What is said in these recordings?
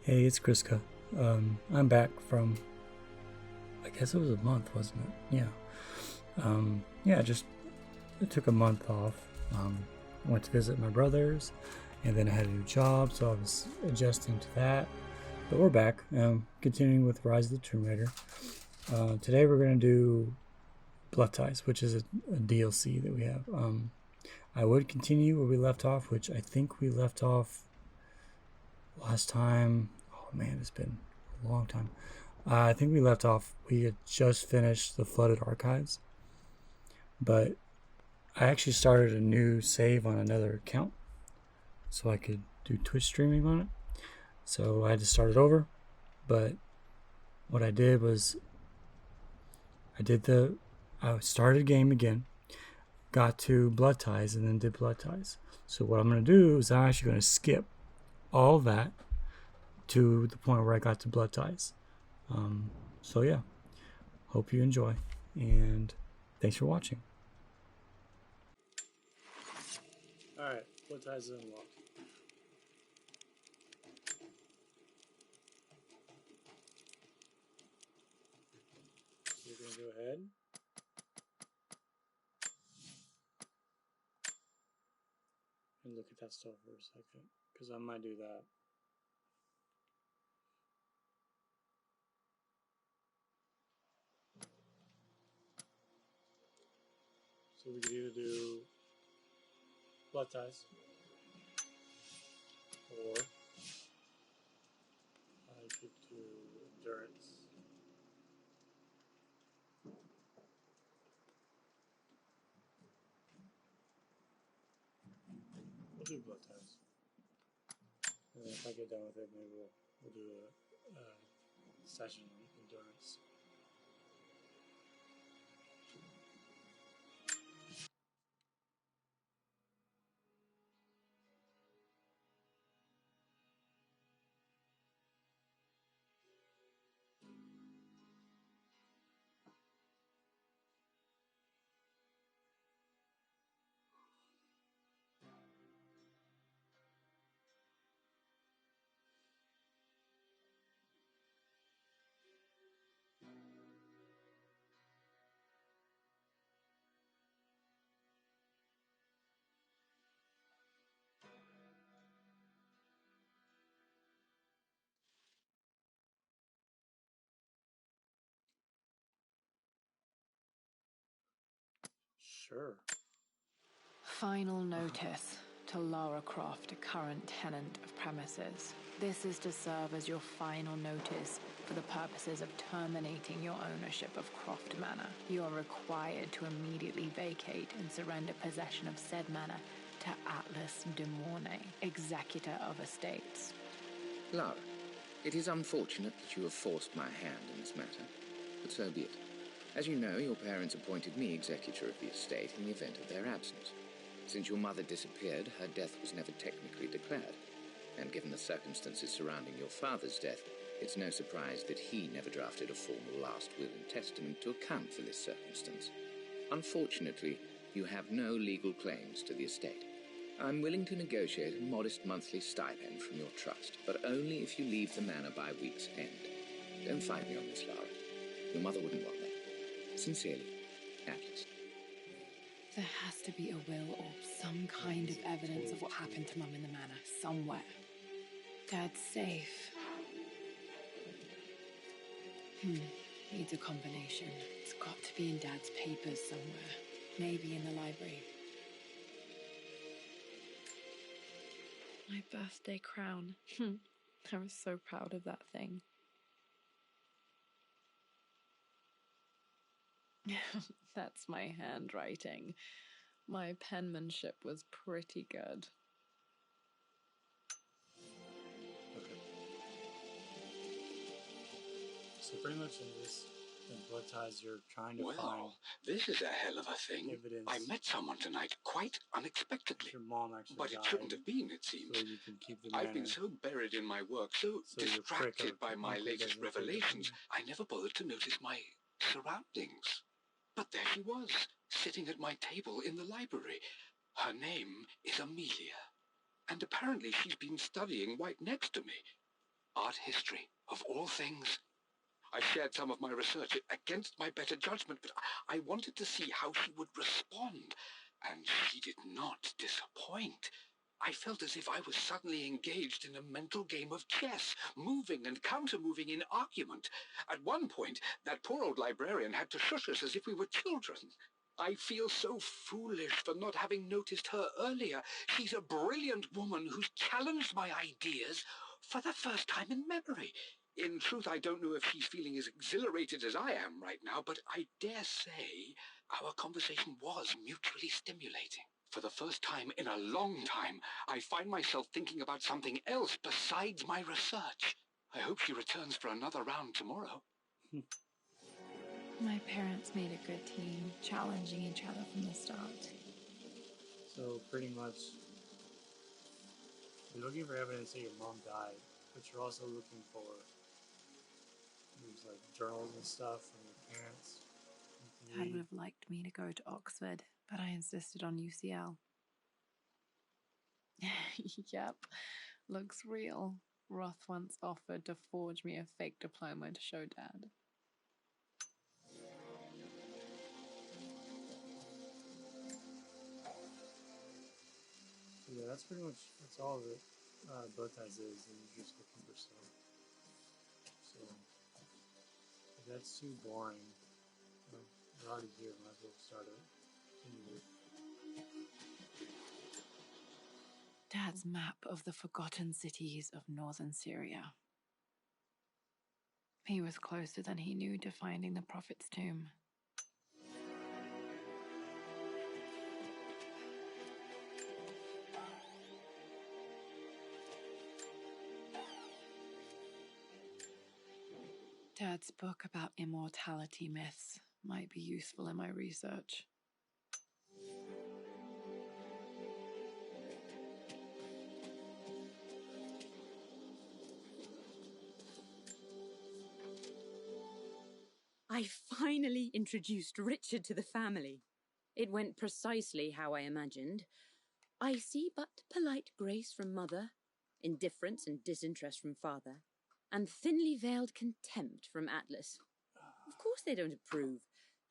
Hey, it's Kriska. I'm back from, I guess it was a month, wasn't it? Yeah. Yeah, just I took a month off. Um, went to visit my brothers, and then I had a new job, so I was adjusting to that. But we're back, continuing with Rise of the Tomb Raider. Today we're going to do Blood Ties, which is a DLC that we have. I would continue where we left off, which I think we left off last time. Oh man, it's been a long time. I think we left off, we had just finished the Flooded Archives, but I actually started a new save on another account so I could do Twitch streaming on it. So I had to start it over, but what I did was I started a game again, got to Blood Ties, and then did Blood Ties. So what I'm going to do is I'm actually going to skip all that to the point where I got to Blood Ties. So yeah, hope you enjoy, and thanks for watching. Alright, Blood Ties is unlocked. You're going to go ahead and look at that stuff for a second, because I might do that. So we could either do Blood Ties, or I could do Endurance. We'll do Blood Ties. And then if I get done with it, maybe we'll do a session on Endurance. Sure. Final notice to Lara Croft, a current tenant of premises. This is to serve as your final notice for the purposes of terminating your ownership of Croft Manor. You are required to immediately vacate and surrender possession of said manor to Atlas de Mornay, executor of estates. Lara, it is unfortunate that you have forced my hand in this matter, but so be it. As you know, your parents appointed me executor of the estate in the event of their absence. Since your mother disappeared, her death was never technically declared. And given the circumstances surrounding your father's death, it's no surprise that he never drafted a formal last will and testament to account for this circumstance. Unfortunately, you have no legal claims to the estate. I'm willing to negotiate a modest monthly stipend from your trust, but only if you leave the manor by week's end. Don't fight me on this, Lara. Your mother wouldn't want that. Sincerely, Atlas. There has to be a will or some kind of evidence of what happened to Mum in the manor somewhere. Dad's safe. Needs a combination. It's got to be in Dad's papers somewhere. Maybe in the library. My birthday crown. I was so proud of that thing. That's my handwriting. My penmanship was pretty good. Okay. So pretty much in this, in Blood Ties, you're trying to find. Well, this is a hell of a thing. Evidence. I met someone tonight quite unexpectedly. Your mom actually But it died, shouldn't have been, it seems. so you can keep the manor. I've been so buried in my work, so So your prick distracted of by my uncle latest doesn't take it revelations, from I never bothered to notice my surroundings. But there she was, sitting at my table in the library. Her name is Amelia. And apparently she's been studying right next to me. Art history, of all things. I shared some of my research against my better judgment, but I wanted to see how she would respond, and she did not disappoint. I felt as if I was suddenly engaged in a mental game of chess, moving and counter-moving in argument. At one point, that poor old librarian had to shush us as if we were children. I feel so foolish for not having noticed her earlier. She's a brilliant woman who's challenged my ideas for the first time in memory. In truth, I don't know if she's feeling as exhilarated as I am right now, but I dare say our conversation was mutually stimulating. For the first time in a long time, I find myself thinking about something else besides my research. I hope she returns for another round tomorrow. My parents made a good team, challenging each other from the start. So pretty much, you're looking for evidence that your mom died, but you're also looking for these like journals and stuff from your parents. Dad would have liked me to go to Oxford, but I insisted on UCL. Yep, looks real. Roth once offered to forge me a fake diploma to show Dad. Yeah, that's pretty much, that's all that Bowties is, and you're just looking for stuff. So, if that's too boring, you're already here, might as well start it. Dad's map of the forgotten cities of northern Syria. He was closer than he knew to finding the Prophet's tomb. Dad's book about immortality myths might be useful in my research. I finally introduced Richard to the family. It went precisely how I imagined. I see but polite grace from mother, indifference and disinterest from father, and thinly veiled contempt from Atlas. Of course they don't approve.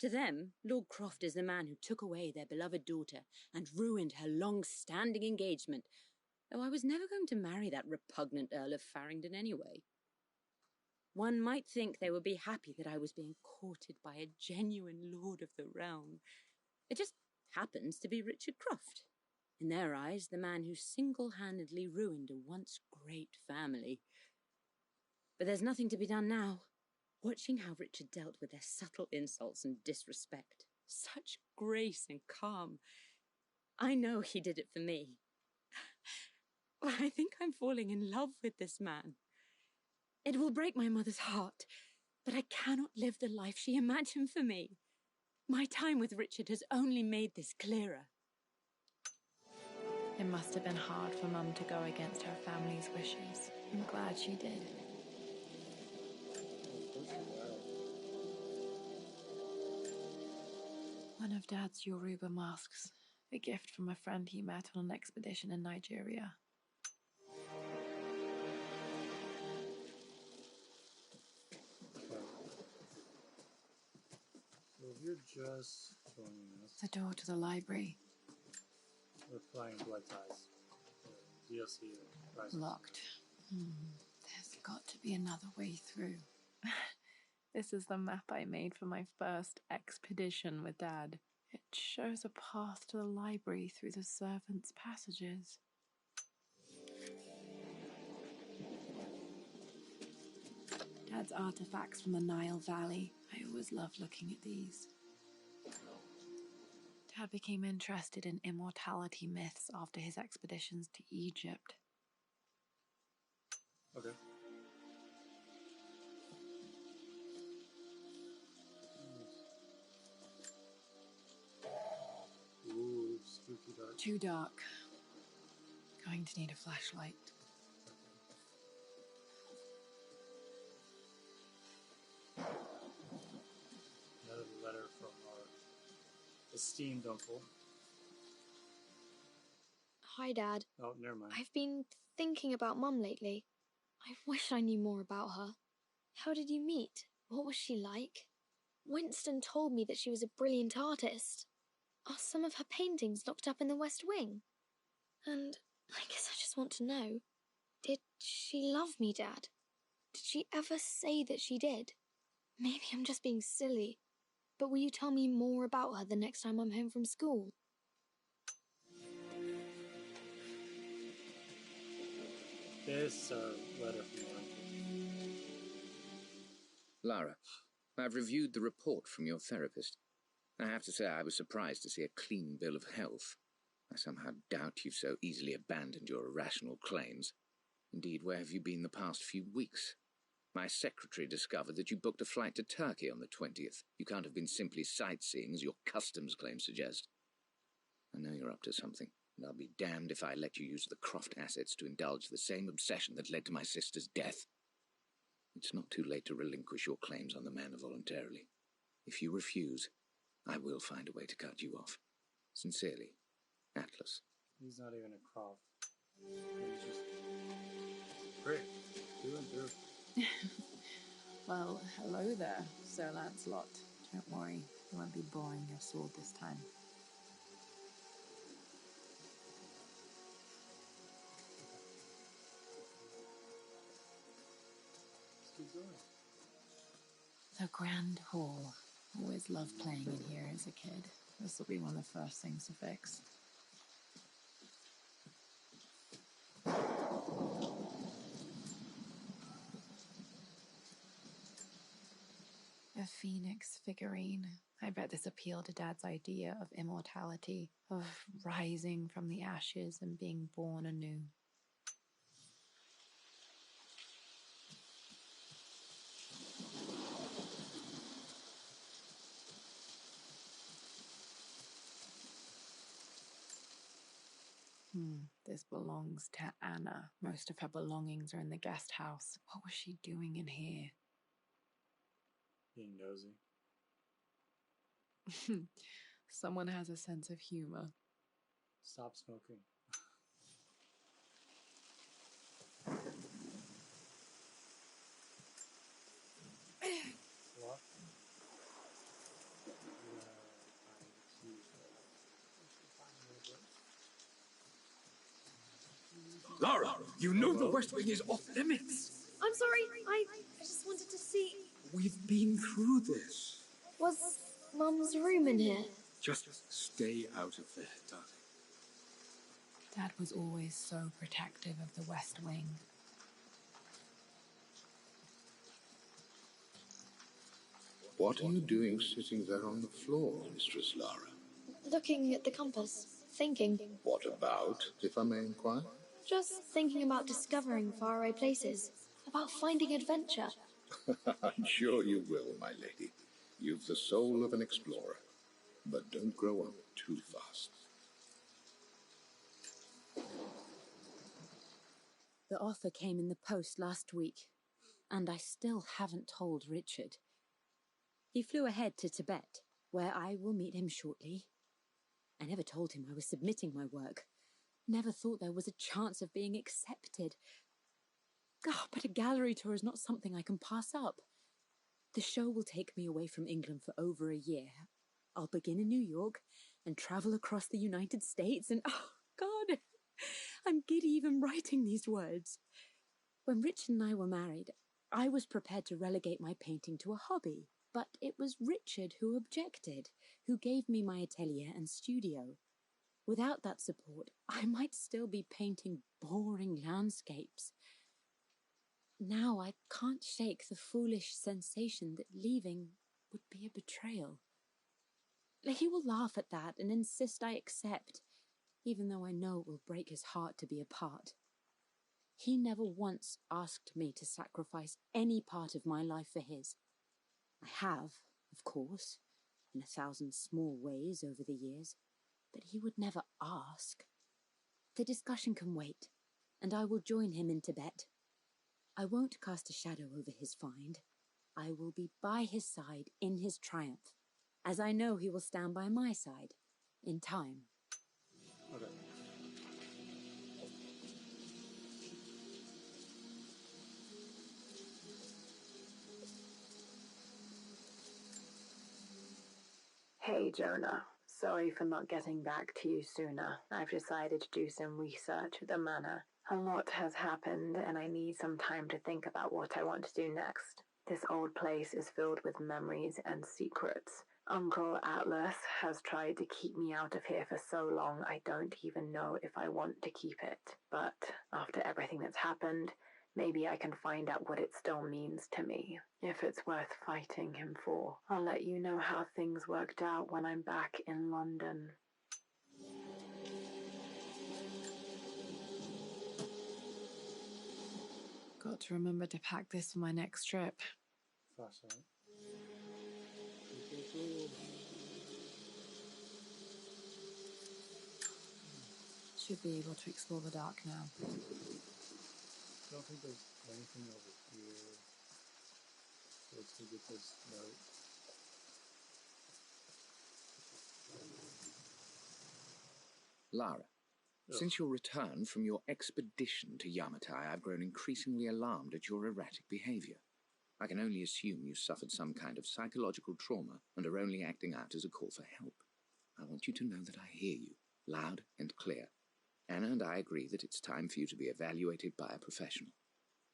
To them, Lord Croft is the man who took away their beloved daughter and ruined her long-standing engagement, though I was never going to marry that repugnant Earl of Farringdon anyway. One might think they would be happy that I was being courted by a genuine lord of the realm. It just happens to be Richard Croft. In their eyes, the man who single-handedly ruined a once great family. But there's nothing to be done now. Watching how Richard dealt with their subtle insults and disrespect. Such grace and calm. I know he did it for me. I think I'm falling in love with this man. It will break my mother's heart, but I cannot live the life she imagined for me. My time with Richard has only made this clearer. It must have been hard for Mum to go against her family's wishes. I'm glad she did. One of Dad's Yoruba masks, a gift from a friend he met on an expedition in Nigeria. So if you're just joining us, The door to the library. we're playing Blood Ties. The DLC Rise. Locked. There's got to be another way through. This is the map I made for my first expedition with Dad. It shows a path to the library through the servants' passages. Dad's artifacts from the Nile Valley. I always loved looking at these. Dad became interested in immortality myths after his expeditions to Egypt. Okay. Ooh, spooky dark. Too dark. Going to need a flashlight. Another letter from our esteemed uncle. Hi, Dad. Oh, never mind. I've been thinking about Mum lately. I wish I knew more about her. How did you meet? What was she like? Winston told me that she was a brilliant artist. Are some of her paintings locked up in the West Wing? And I guess I just want to know, did she love me, Dad? Did she ever say that she did? Maybe I'm just being silly, but will you tell me more about her the next time I'm home from school? This letter from Michael. Lara, I've reviewed the report from your therapist. I have to say I was surprised to see a clean bill of health. I somehow doubt you've so easily abandoned your irrational claims. Indeed, where have you been the past few weeks? My secretary discovered that you booked a flight to Turkey on the 20th. You can't have been simply sightseeing, as your customs claims suggest. I know you're up to something, and I'll be damned if I let you use the Croft assets to indulge the same obsession that led to my sister's death. It's not too late to relinquish your claims on the manor voluntarily. If you refuse, I will find a way to cut you off. Sincerely, Atlas. He's not even a Croft. He's just great. Through and through. Well, hello there, Sir Lancelot. Don't worry, you won't be boring your sword this time. Let's keep going. The Grand Hall. Always loved playing in here as a kid. This will be one of the first things to fix. A phoenix figurine. I bet this appealed to Dad's idea of immortality, of rising from the ashes and being born anew. This belongs to Anna. Most of her belongings are in the guest house. What was she doing in here? Being nosy. Someone has a sense of humor. Stop smoking. What? Lara, you know the West Wing is off limits. I'm sorry, I just wanted to see... We've been through this. Was Mum's room in here? Just stay out of there, darling. Dad was always so protective of the West Wing. What are you doing sitting there on the floor, Mistress Lara? Looking at the compass, thinking. What about, if I may inquire? Just thinking about discovering faraway places, about finding adventure. I'm sure you will, my lady. You've the soul of an explorer. But don't grow up too fast. The offer came in the post last week, and I still haven't told Richard. He flew ahead to Tibet, where I will meet him shortly. I never told him I was submitting my work. Never thought there was a chance of being accepted. But a gallery tour is not something I can pass up. The show will take me away from England for over a year. I'll begin in New York and travel across the United States and, oh, God, I'm giddy even writing these words. When Richard and I were married, I was prepared to relegate my painting to a hobby, but it was Richard who objected, who gave me my atelier and studio. Without that support, I might still be painting boring landscapes. Now I can't shake the foolish sensation that leaving would be a betrayal. He will laugh at that and insist I accept, even though I know it will break his heart to be apart. He never once asked me to sacrifice any part of my life for his. I have, of course, in 1,000 small ways over the years, but he would never ask. The discussion can wait, and I will join him in Tibet. I won't cast a shadow over his find. I will be by his side in his triumph, as I know he will stand by my side, in time. Okay. Hey, Jonah. Sorry for not getting back to you sooner. I've decided to do some research at the manor. A lot has happened, and I need some time to think about what I want to do next. This old place is filled with memories and secrets. Uncle Atlas has tried to keep me out of here for so long I don't even know if I want to keep it. But after everything that's happened, maybe I can find out what it still means to me, if it's worth fighting him for. I'll let you know how things worked out when I'm back in London. Got to remember to pack this for my next trip. Flashlight. Should be able to explore the dark now. I don't think there's anything over here. Let's go get this note. Lara, Ugh. since your return from your expedition to Yamatai, I've grown increasingly alarmed at your erratic behavior. I can only assume you suffered some kind of psychological trauma and are only acting out as a call for help. I want you to know that I hear you, loud and clear. Anna and I agree that it's time for you to be evaluated by a professional.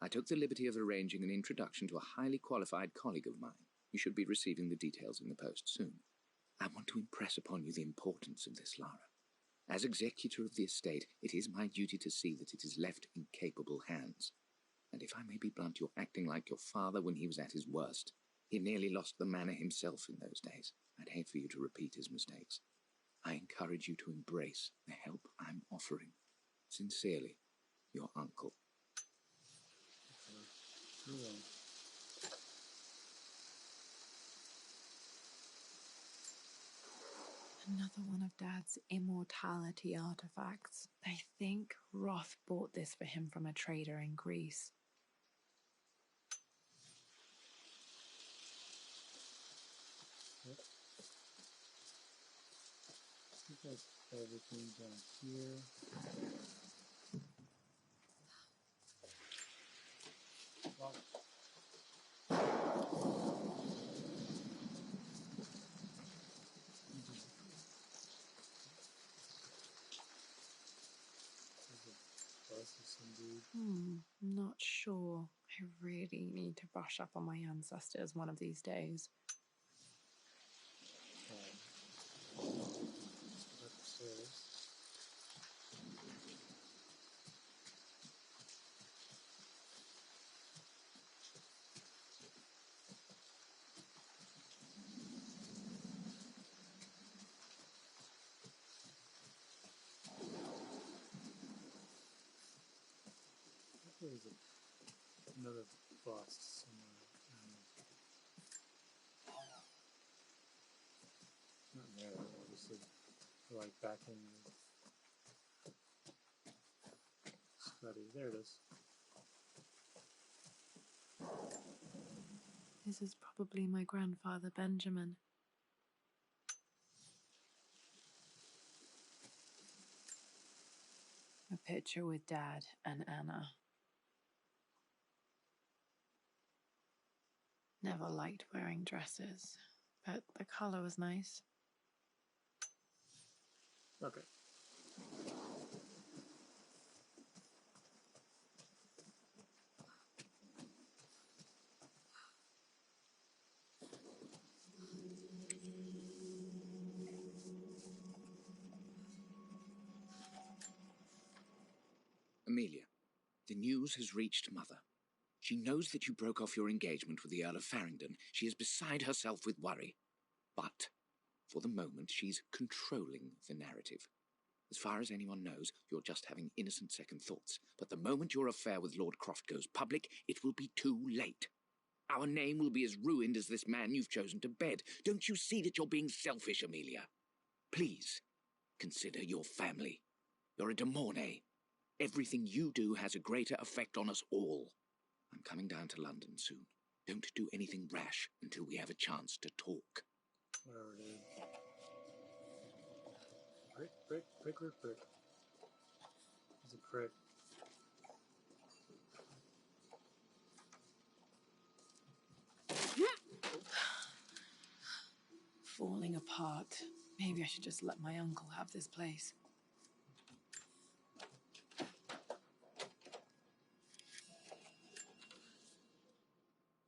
I took the liberty of arranging an introduction to a highly qualified colleague of mine. You should be receiving the details in the post soon. I want to impress upon you the importance of this, Lara. As executor of the estate, it is my duty to see that it is left in capable hands. And if I may be blunt, you're acting like your father when he was at his worst. He nearly lost the manor himself in those days. I'd hate for you to repeat his mistakes. I encourage you to embrace the help I'm offering. Sincerely, your uncle. Another one of Dad's immortality artifacts. I think Roth bought this for him from a trader in Greece. Yep. I think that's everything down here. Well, Not sure. I really need to brush up on my ancestors one of these days. upstairs. There's another bust somewhere. Not there, obviously. Like back in the study. There it is. This is probably my grandfather Benjamin. A picture with Dad and Anna. Never liked wearing dresses, but the color was nice. Okay. Amelia, the news has reached Mother. She knows that you broke off your engagement with the Earl of Farringdon. She is beside herself with worry. But, for the moment, she's controlling the narrative. As far as anyone knows, you're just having innocent second thoughts. But the moment your affair with Lord Croft goes public, it will be too late. Our name will be as ruined as this man you've chosen to bed. Don't you see that you're being selfish, Amelia? Please, consider your family. You're a de Mornay. Everything you do has a greater effect on us all. I'm coming down to London soon. Don't do anything rash until we have a chance to talk. Whatever it is. Prick. It's a prick. falling apart. Maybe I should just let my uncle have this place.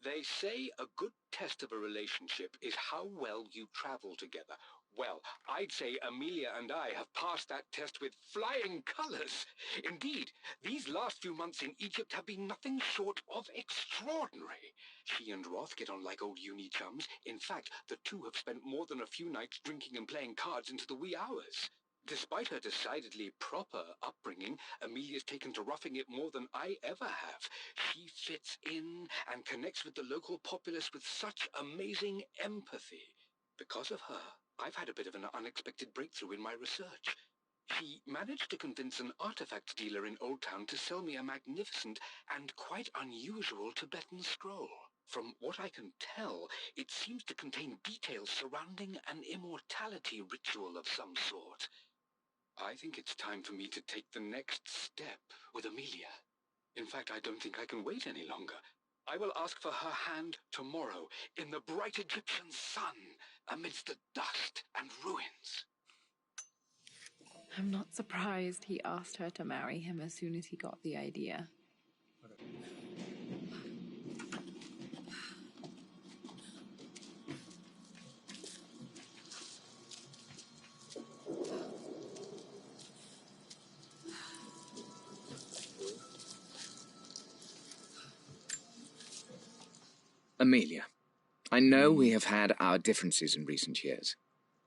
They say a good test of a relationship is how well you travel together. Well, I'd say Amelia and I have passed that test with flying colors. Indeed, these last few months in Egypt have been nothing short of extraordinary. She and Roth get on like old uni chums. In fact, the two have spent more than a few nights drinking and playing cards into the wee hours. Despite her decidedly proper upbringing, Amelia's taken to roughing it more than I ever have. She fits in and connects with the local populace with such amazing empathy. Because of her, I've had a bit of an unexpected breakthrough in my research. She managed to convince an artifact dealer in Old Town to sell me a magnificent and quite unusual Tibetan scroll. From what I can tell, it seems to contain details surrounding an immortality ritual of some sort. I think it's time for me to take the next step with Amelia. In fact, I don't think I can wait any longer. I will ask for her hand tomorrow in the bright Egyptian sun amidst the dust and ruins. I'm not surprised he asked her to marry him as soon as he got the idea. Amelia, I know we have had our differences in recent years.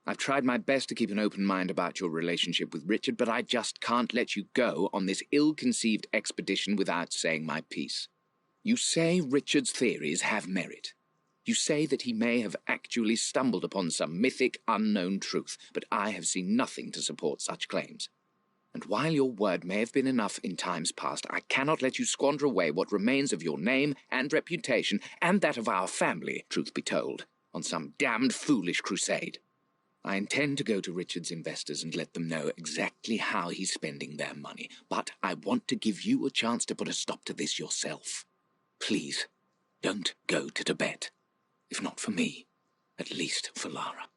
I've tried my best to keep an open mind about your relationship with Richard, but I just can't let you go on this ill-conceived expedition without saying my piece. You say Richard's theories have merit. You say that he may have actually stumbled upon some mythic, unknown truth, but I have seen nothing to support such claims. And while your word may have been enough in times past, I cannot let you squander away what remains of your name and reputation, and that of our family, truth be told, on some damned foolish crusade. I intend to go to Richard's investors and let them know exactly how he's spending their money, but I want to give you a chance to put a stop to this yourself. Please, don't go to Tibet. If not for me, at least for Lara.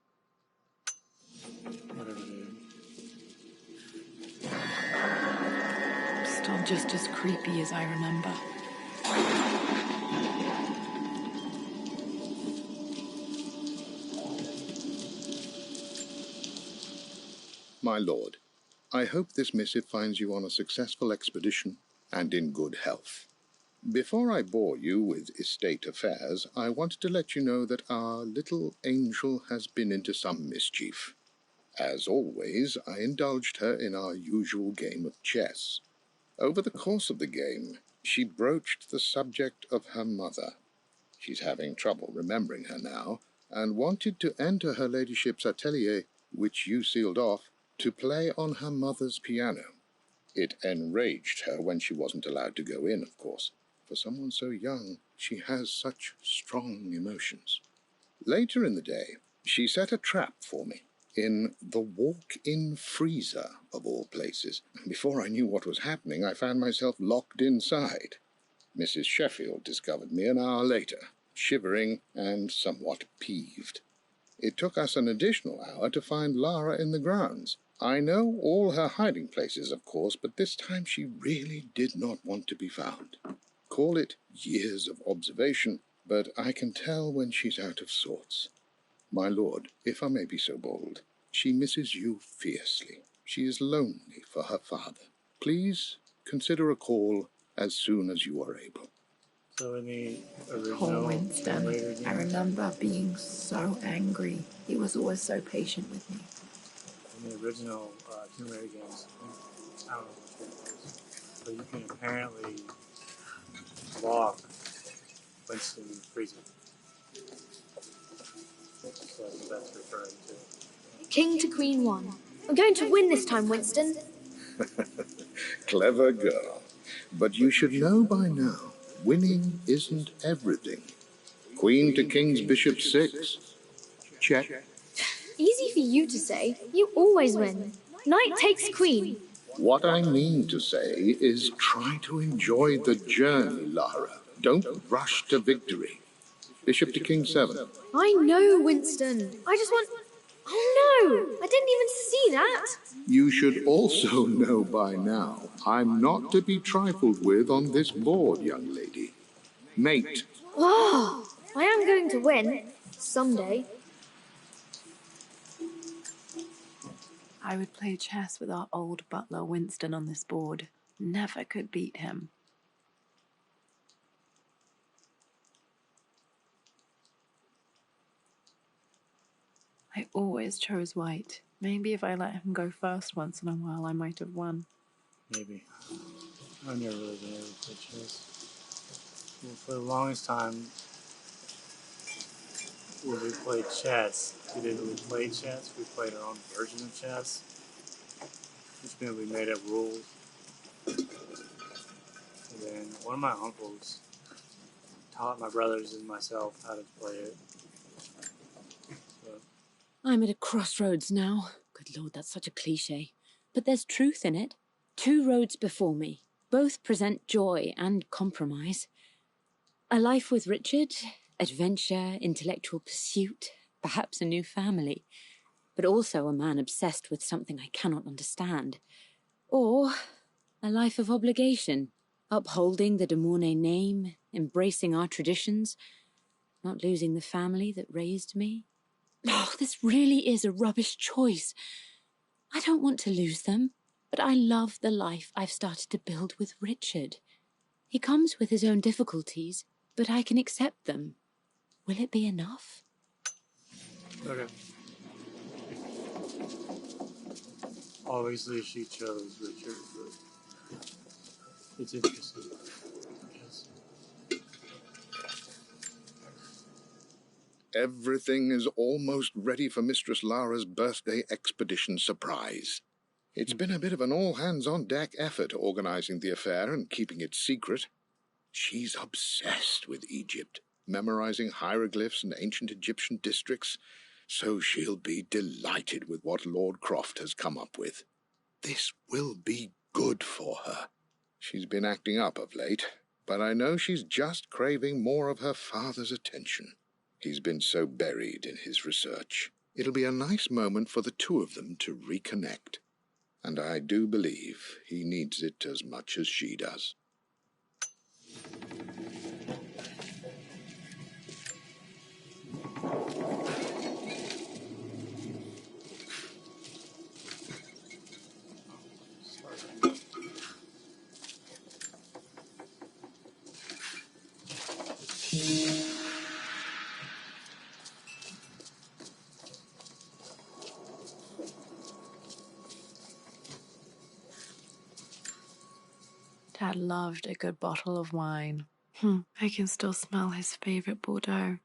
Still just as creepy as I remember. My lord, I hope this missive finds you on a successful expedition and in good health. Before I bore you with estate affairs, I wanted to let you know that our little angel has been into some mischief. As always, I indulged her in our usual game of chess. Over the course of the game, she broached the subject of her mother. She's having trouble remembering her now, and wanted to enter her ladyship's atelier, which you sealed off, to play on her mother's piano. It enraged her when she wasn't allowed to go in, of course. For someone so young, she has such strong emotions. Later in the day, she set a trap for me in the walk-in freezer, of all places. Before I knew what was happening, I found myself locked inside. Mrs. Sheffield discovered me an hour later, shivering and somewhat peeved. It took us an additional hour to find Lara in the grounds. I know all her hiding places, of course, but this time she really did not want to be found. Call it years of observation, but I can tell when she's out of sorts. My lord, if I may be so bold, she misses you fiercely. She is lonely for her father. Please consider a call as soon as you are able. So in the original Poor Winston. Tomb Raider I games, remember being so angry. He was always so patient with me. in the original Tomb Raider games, I don't know which one it was, but you can apparently lock Winston Freezer. So that's referring to. King to Queen 1. I'm going to win this time, Winston. Clever girl. But you should know by now, winning isn't everything. Queen to King's Bishop 6. Check. Easy for you to say. You always win. Knight takes Queen. What I mean to say is try to enjoy the journey, Lara. Don't rush to victory. Bishop to king 7. I know, Winston. I just want... Oh no! I didn't even see that! You should also know by now, I'm not to be trifled with on this board, young lady. Mate. Oh, I am going to win. Someday. I would play chess with our old butler Winston on this board. Never could beat him. I always chose white. Maybe if I let him go first once in a while, I might have won. Maybe. I've never really been able to play chess. Well, for the longest time, when we played chess, we didn't really play chess. We played our own version of chess, which meant we made up rules. And then one of my uncles taught my brothers and myself how to play it. So, I'm at a crossroads now. Good Lord, that's such a cliche. But there's truth in it. 2 roads before me. Both present joy and compromise. A life with Richard, adventure, intellectual pursuit, perhaps a new family. But also a man obsessed with something I cannot understand. Or a life of obligation, upholding the de Mornay name, embracing our traditions, not losing the family that raised me. Oh, this really is a rubbish choice. I don't want to lose them, but I love the life I've started to build with Richard. He comes with his own difficulties, but I can accept them. Will it be enough? okay. Obviously, she chose Richard, but it's interesting. Yes. Everything is almost ready for Mistress Lara's birthday expedition surprise. It's been a bit of an all-hands-on-deck effort organizing the affair and keeping it secret. She's obsessed with Egypt, memorizing hieroglyphs and ancient Egyptian districts, so she'll be delighted with what Lord Croft has come up with. This will be good for her. She's been acting up of late, but I know she's just craving more of her father's attention. He's been so buried in his research. It'll be a nice moment for the 2 of them to reconnect. And I do believe he needs it as much as she does. Dad loved a good bottle of wine. I can still smell his favorite Bordeaux.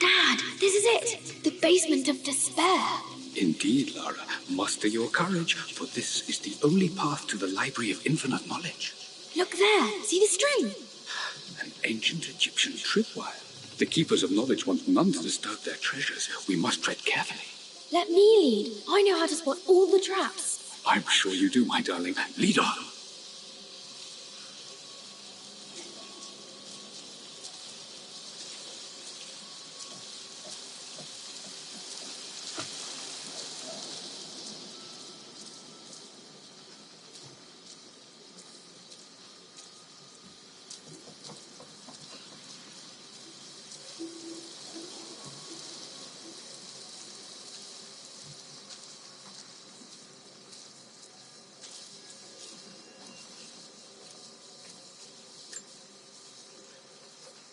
Dad, this is it! The basement of despair! Indeed, Lara. Muster your courage, for this is the only path to the Library of Infinite Knowledge. Look there! See the string? An ancient Egyptian tripwire. The Keepers of Knowledge want none to disturb their treasures. We must tread carefully. Let me lead. I know how to spot all the traps. I'm sure you do, my darling. Lead on.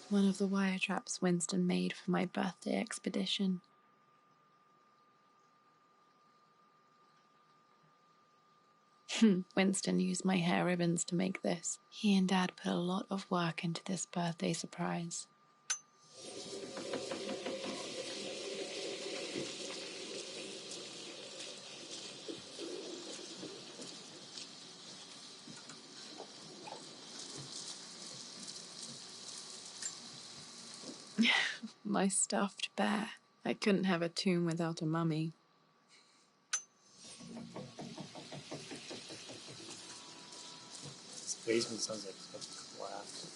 One of the wire traps Winston made for my birthday expedition. Winston used my hair ribbons to make this. He and Dad put a lot of work into this birthday surprise. My stuffed bear. I couldn't have a tomb without a mummy. Basement sounds like a blast.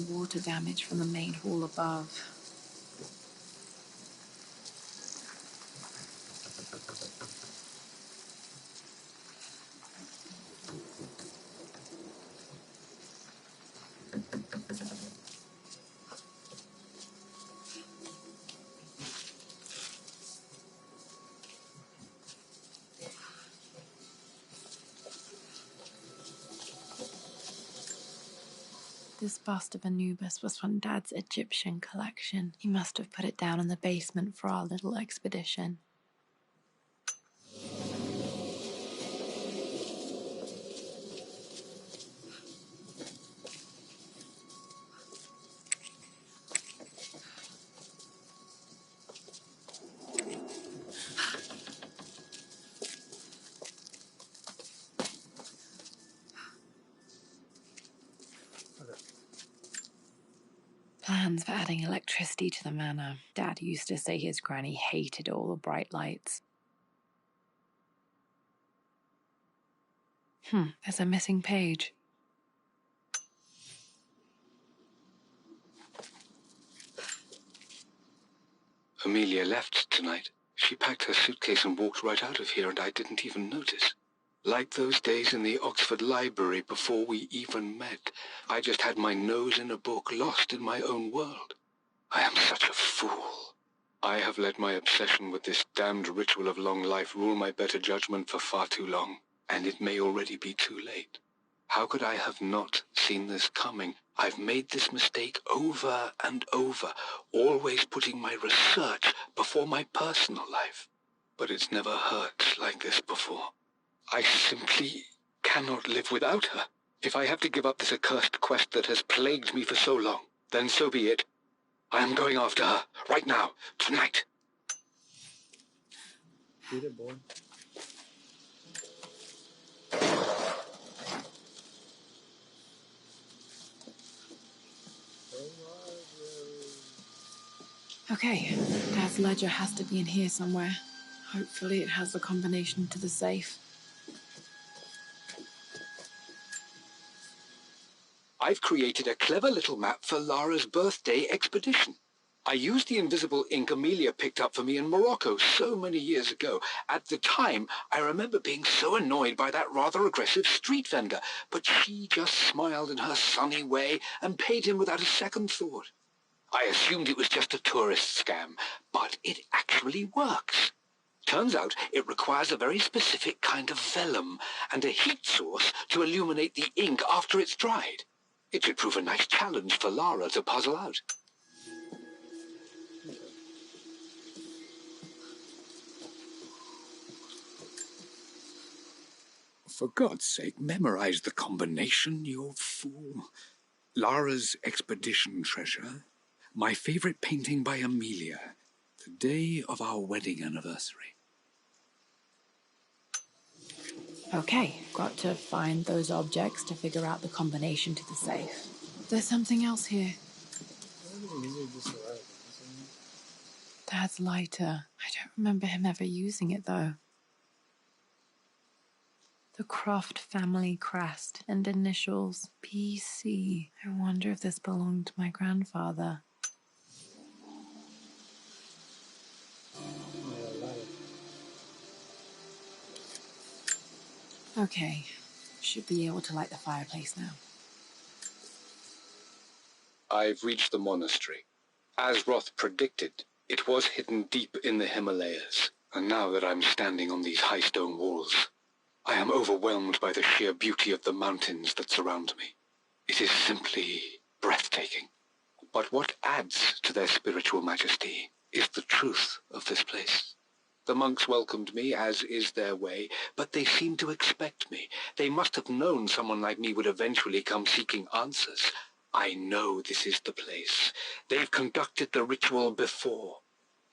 Water damage from the main hall above. This bust of Anubis was from Dad's Egyptian collection. He must have put it down in the basement for our little expedition. Plans for adding electricity to the manor. Dad used to say his granny hated all the bright lights. There's a missing page. Amelia left tonight. She packed her suitcase and walked right out of here, and I didn't even notice. Like those days in the Oxford Library before we even met, I just had my nose in a book, lost in my own world. I am such a fool. I have let my obsession with this damned ritual of long life rule my better judgment for far too long, and it may already be too late. How could I have not seen this coming? I've made this mistake over and over, always putting my research before my personal life. But it's never hurt like this before. I simply cannot live without her. If I have to give up this accursed quest that has plagued me for so long, then so be it. I am going after her, right now, tonight. Beat it, boy. Okay, Dad's ledger has to be in here somewhere. Hopefully it has the combination to the safe. I've created a clever little map for Lara's birthday expedition. I used the invisible ink Amelia picked up for me in Morocco so many years ago. At the time, I remember being so annoyed by that rather aggressive street vendor, but she just smiled in her sunny way and paid him without a second thought. I assumed it was just a tourist scam, but it actually works. Turns out it requires a very specific kind of vellum and a heat source to illuminate the ink after it's dried. It should prove a nice challenge for Lara to puzzle out. For God's sake, memorize the combination, you fool. Lara's expedition treasure. My favorite painting by Amelia. The day of our wedding anniversary. Okay, got to find those objects to figure out the combination to the safe. There's something else here. Dad's lighter. I don't remember him ever using it, though. The Croft family crest and initials PC. I wonder if this belonged to my grandfather. Okay, should be able to light the fireplace now. I've reached the monastery. As Roth predicted, it was hidden deep in the Himalayas, and now that I'm standing on these high stone walls, I am overwhelmed by the sheer beauty of the mountains that surround me. It is simply breathtaking. But what adds to their spiritual majesty is the truth of this place. The monks welcomed me, as is their way, but they seemed to expect me. They must have known someone like me would eventually come seeking answers. I know this is the place. They've conducted the ritual before.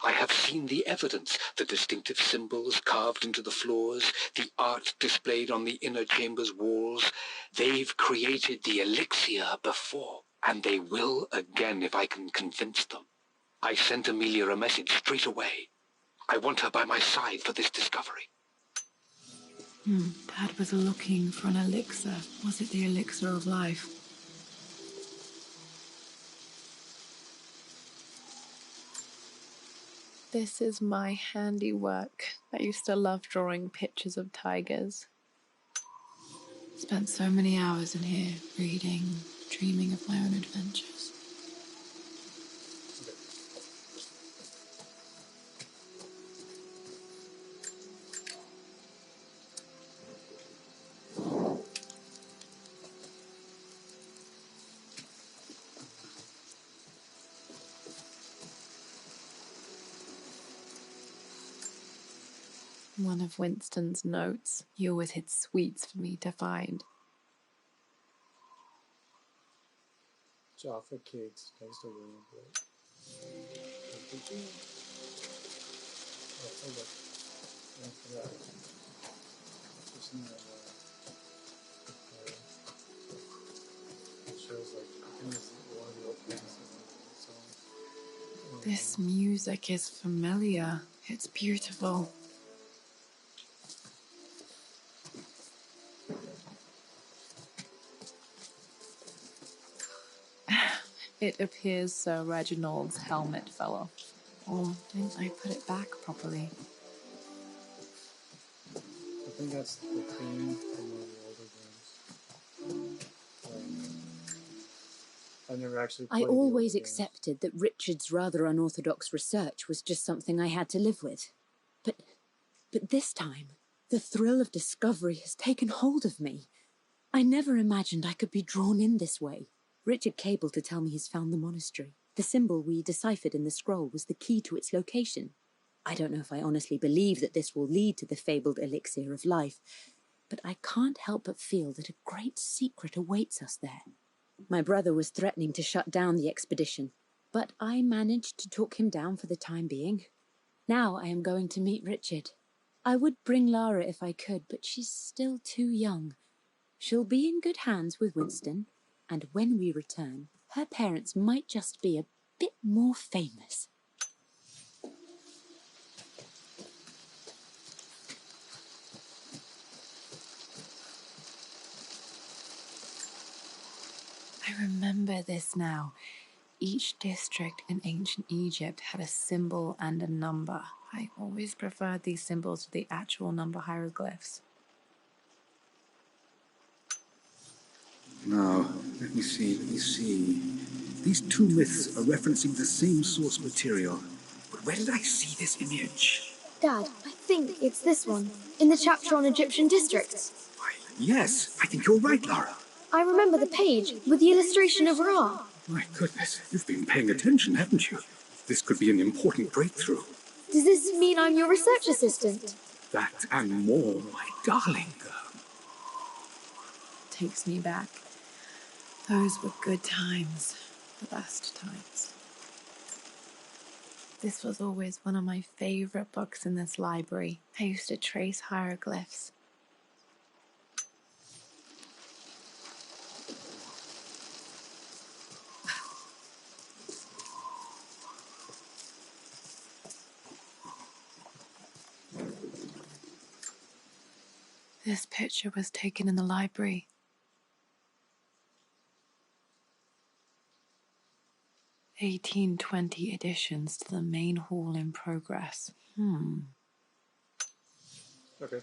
I have seen the evidence, the distinctive symbols carved into the floors, the art displayed on the inner chamber's walls. They've created the elixir before, and they will again if I can convince them. I sent Amelia a message straight away. I want her by my side for this discovery. Dad was looking for an elixir. Was it the elixir of life? This is my handiwork. I used to love drawing pictures of tigers. Spent so many hours in here, reading, dreaming of my own adventures. One of Winston's notes. He always hid sweets for me to find. Jaffa cakes next to William Blake. After that, just in that, it shows like I think it's one of the openings of the song. This music is familiar. It's beautiful. It appears Sir Reginald's helmet fell off. Or didn't I put it back properly? I think that's the theme from one of the older games. I never actually I played the always older games. accepted that Richard's rather unorthodox research was just something I had to live with. But this time, the thrill of discovery has taken hold of me. I never imagined I could be drawn in this way. Richard cabled to tell me he's found the monastery. The symbol we deciphered in the scroll was the key to its location. I don't know if I honestly believe that this will lead to the fabled elixir of life, but I can't help but feel that a great secret awaits us there. My brother was threatening to shut down the expedition, but I managed to talk him down for the time being. Now I am going to meet Richard. I would bring Lara if I could, but she's still too young. She'll be in good hands with Winston, and when we return, her parents might just be a bit more famous. I remember this now. Each district in ancient Egypt had a symbol and a number. I always preferred these symbols to the actual number hieroglyphs. Now, let me see. These two myths are referencing the same source material. But where did I see this image? Dad, I think it's this one, in the chapter on Egyptian districts. Why, yes, I think you're right, Lara. I remember the page with the illustration of Ra. My goodness, you've been paying attention, haven't you? This could be an important breakthrough. Does this mean I'm your research assistant? That and more, my darling girl. Takes me back. Those were good times. The best times. This was always one of my favorite books in this library. I used to trace hieroglyphs. This picture was taken in the library. 1820 additions to the main hall in progress. Okay.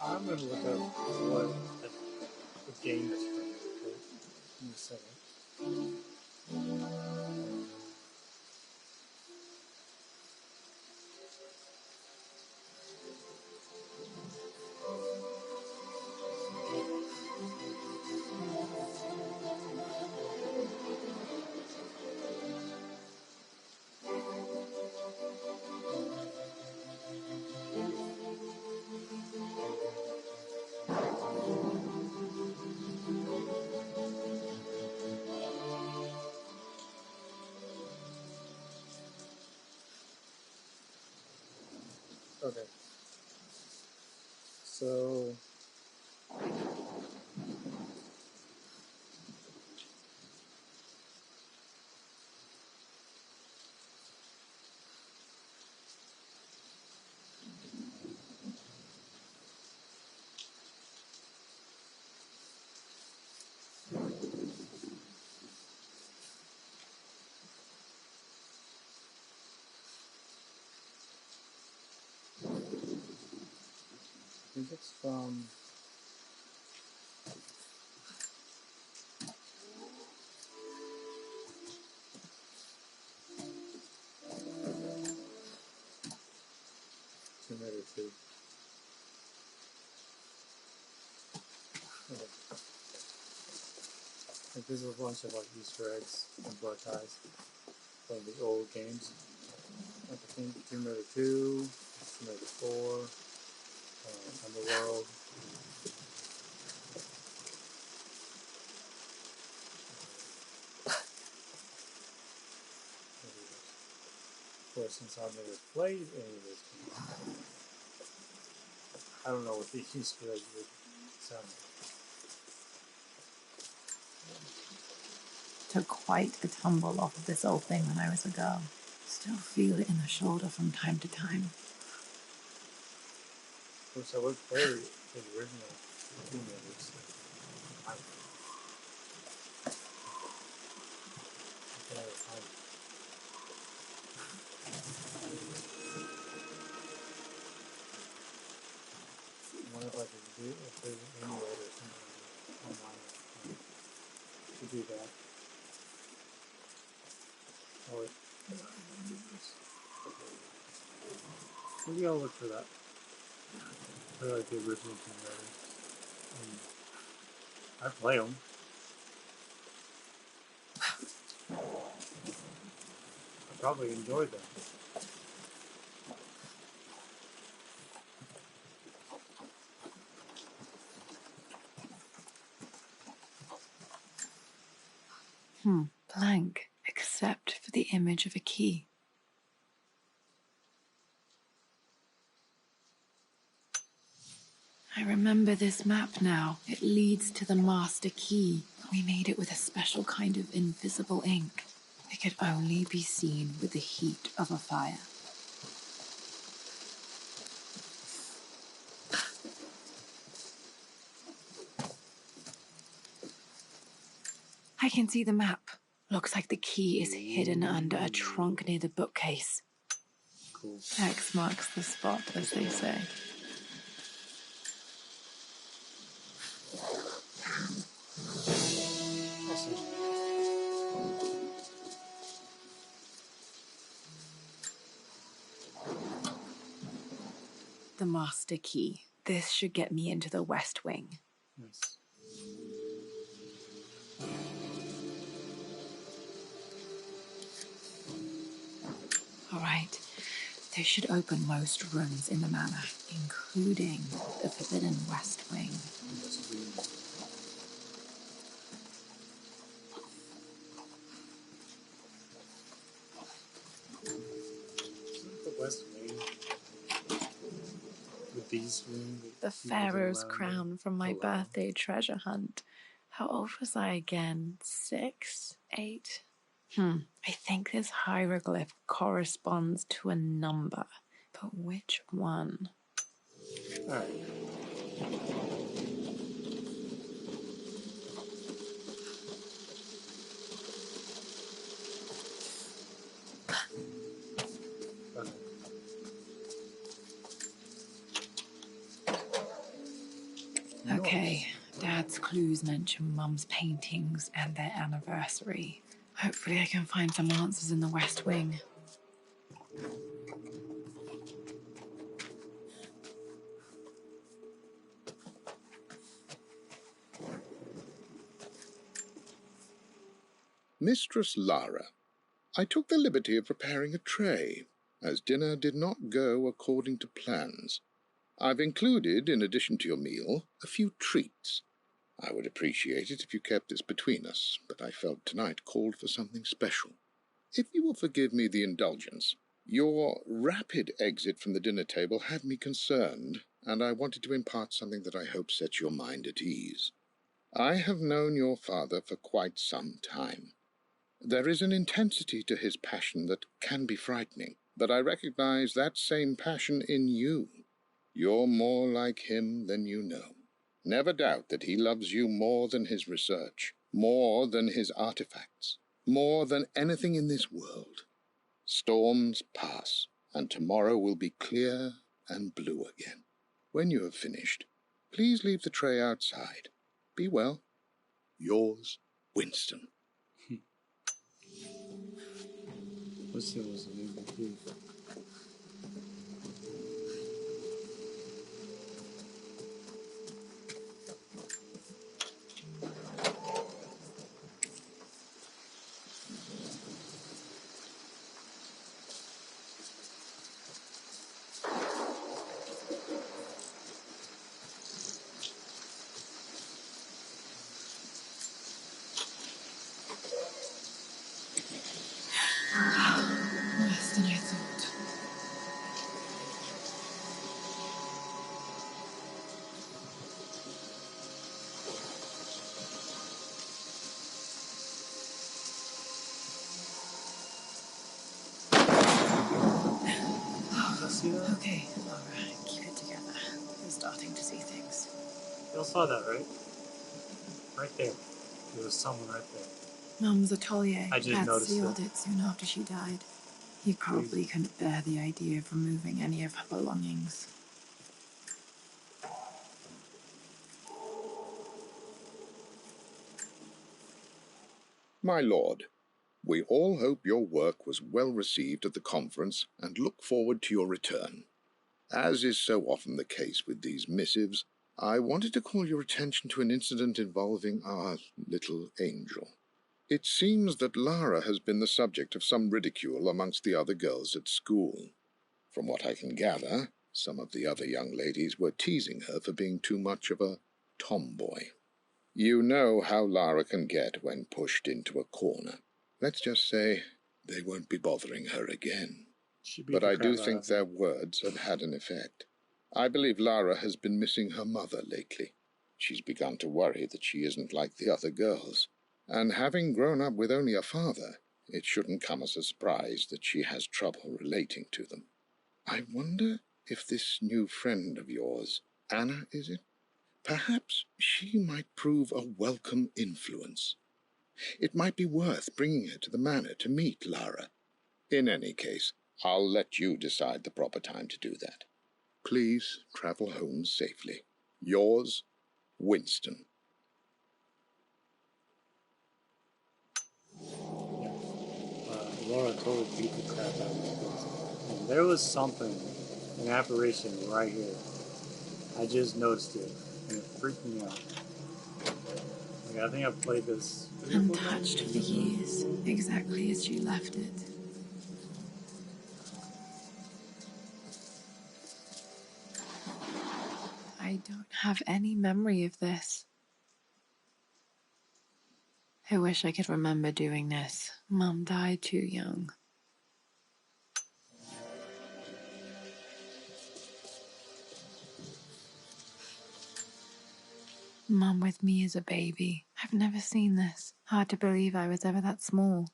I'm gonna look up what the game is from. Okay? Give me a second. Okay. So... I think it's from... Tomb Raider 2. Okay. Like, there's a bunch of like Easter eggs and blood ties from the old games. Like I think Tomb Raider 2, Tomb Raider 4, Underworld. Of course, since I've never played any of those games, I don't know what the Easter eggs would sound like. Took quite a tumble off of this old thing when I was a girl. Still feel it in the shoulder from time to time. Of course, I would play the original Tomb Raiders. I can never find it. I wonder if I could do if there's an emulator or something online to do that. Or maybe I'll look for that. I like the original Tomb Raider. I play them. I probably enjoyed them. Blank, except for the image of a key. I remember this map now. It leads to the master key. We made it with a special kind of invisible ink. It could only be seen with the heat of a fire. I can see the map. Looks like the key is hidden under a trunk near the bookcase. Cool. X marks the spot, as they say. Awesome. The master key. This should get me into the West Wing. Nice. All right. This should open most rooms in the manor, including the Forbidden West Wing. The West Wing. With these rooms. The Pharaoh's crown from my birthday treasure hunt. How old was I again? 6? 8? I think this hieroglyph corresponds to a number. But which one? Alright. Okay, Dad's clues mention Mum's paintings and their anniversary. Hopefully I can find some answers in the West Wing. Mistress Lara, I took the liberty of preparing a tray, as dinner did not go according to plans. I've included, in addition to your meal, a few treats. I would appreciate it if you kept this between us, but I felt tonight called for something special. If you will forgive me the indulgence, Your rapid exit from the dinner table had me concerned, and I wanted to impart something that I hope sets your mind at ease. I have known your father for quite some time. There is an intensity to his passion that can be frightening, but I recognize that same passion in you. You're more like him than you know. Never doubt that he loves you more than his research, more than his artifacts, more than anything in this world. Storms pass, and tomorrow will be clear and blue again. When you have finished, please leave the tray outside. Be well. Yours, Winston. Winston was a moving thief. Worse than I thought. See that? Okay, Laura, keep it together. You're starting to see things. Y'all saw that, right? Right there. There was someone right there. Mum's atelier. I just Dad noticed sealed it. it soon after she died. He probably couldn't bear the idea of removing any of her belongings. My lord, we all hope your work was well received at the conference and look forward to your return. As is so often the case with these missives, I wanted to call your attention to an incident involving our little angel. It seems that Lara has been the subject of some ridicule amongst the other girls at school. From what I can gather, some of the other young ladies were teasing her for being too much of a tomboy. You know how Lara can get when pushed into a corner. Let's just say they won't be bothering her again. But I do think their words have had an effect. I believe Lara has been missing her mother lately. She's begun to worry that she isn't like the other girls. And having grown up with only a father, it shouldn't come as a surprise that she has trouble relating to them. I wonder if this new friend of yours, Anna, is it? Perhaps she might prove a welcome influence. It might be worth bringing her to the manor to meet Lara. In any case, I'll let you decide the proper time to do that. Please travel home safely. Yours, Winston. Laura totally beat the crap out of this place. And there was something, an apparition right here. I just noticed it, and it freaked me out. Like, I think I've played this Untouched for years, exactly as she left it. I don't have any memory of this. I wish I could remember doing this. Mum died too young. Mum with me as a baby. I've never seen this. Hard to believe I was ever that small.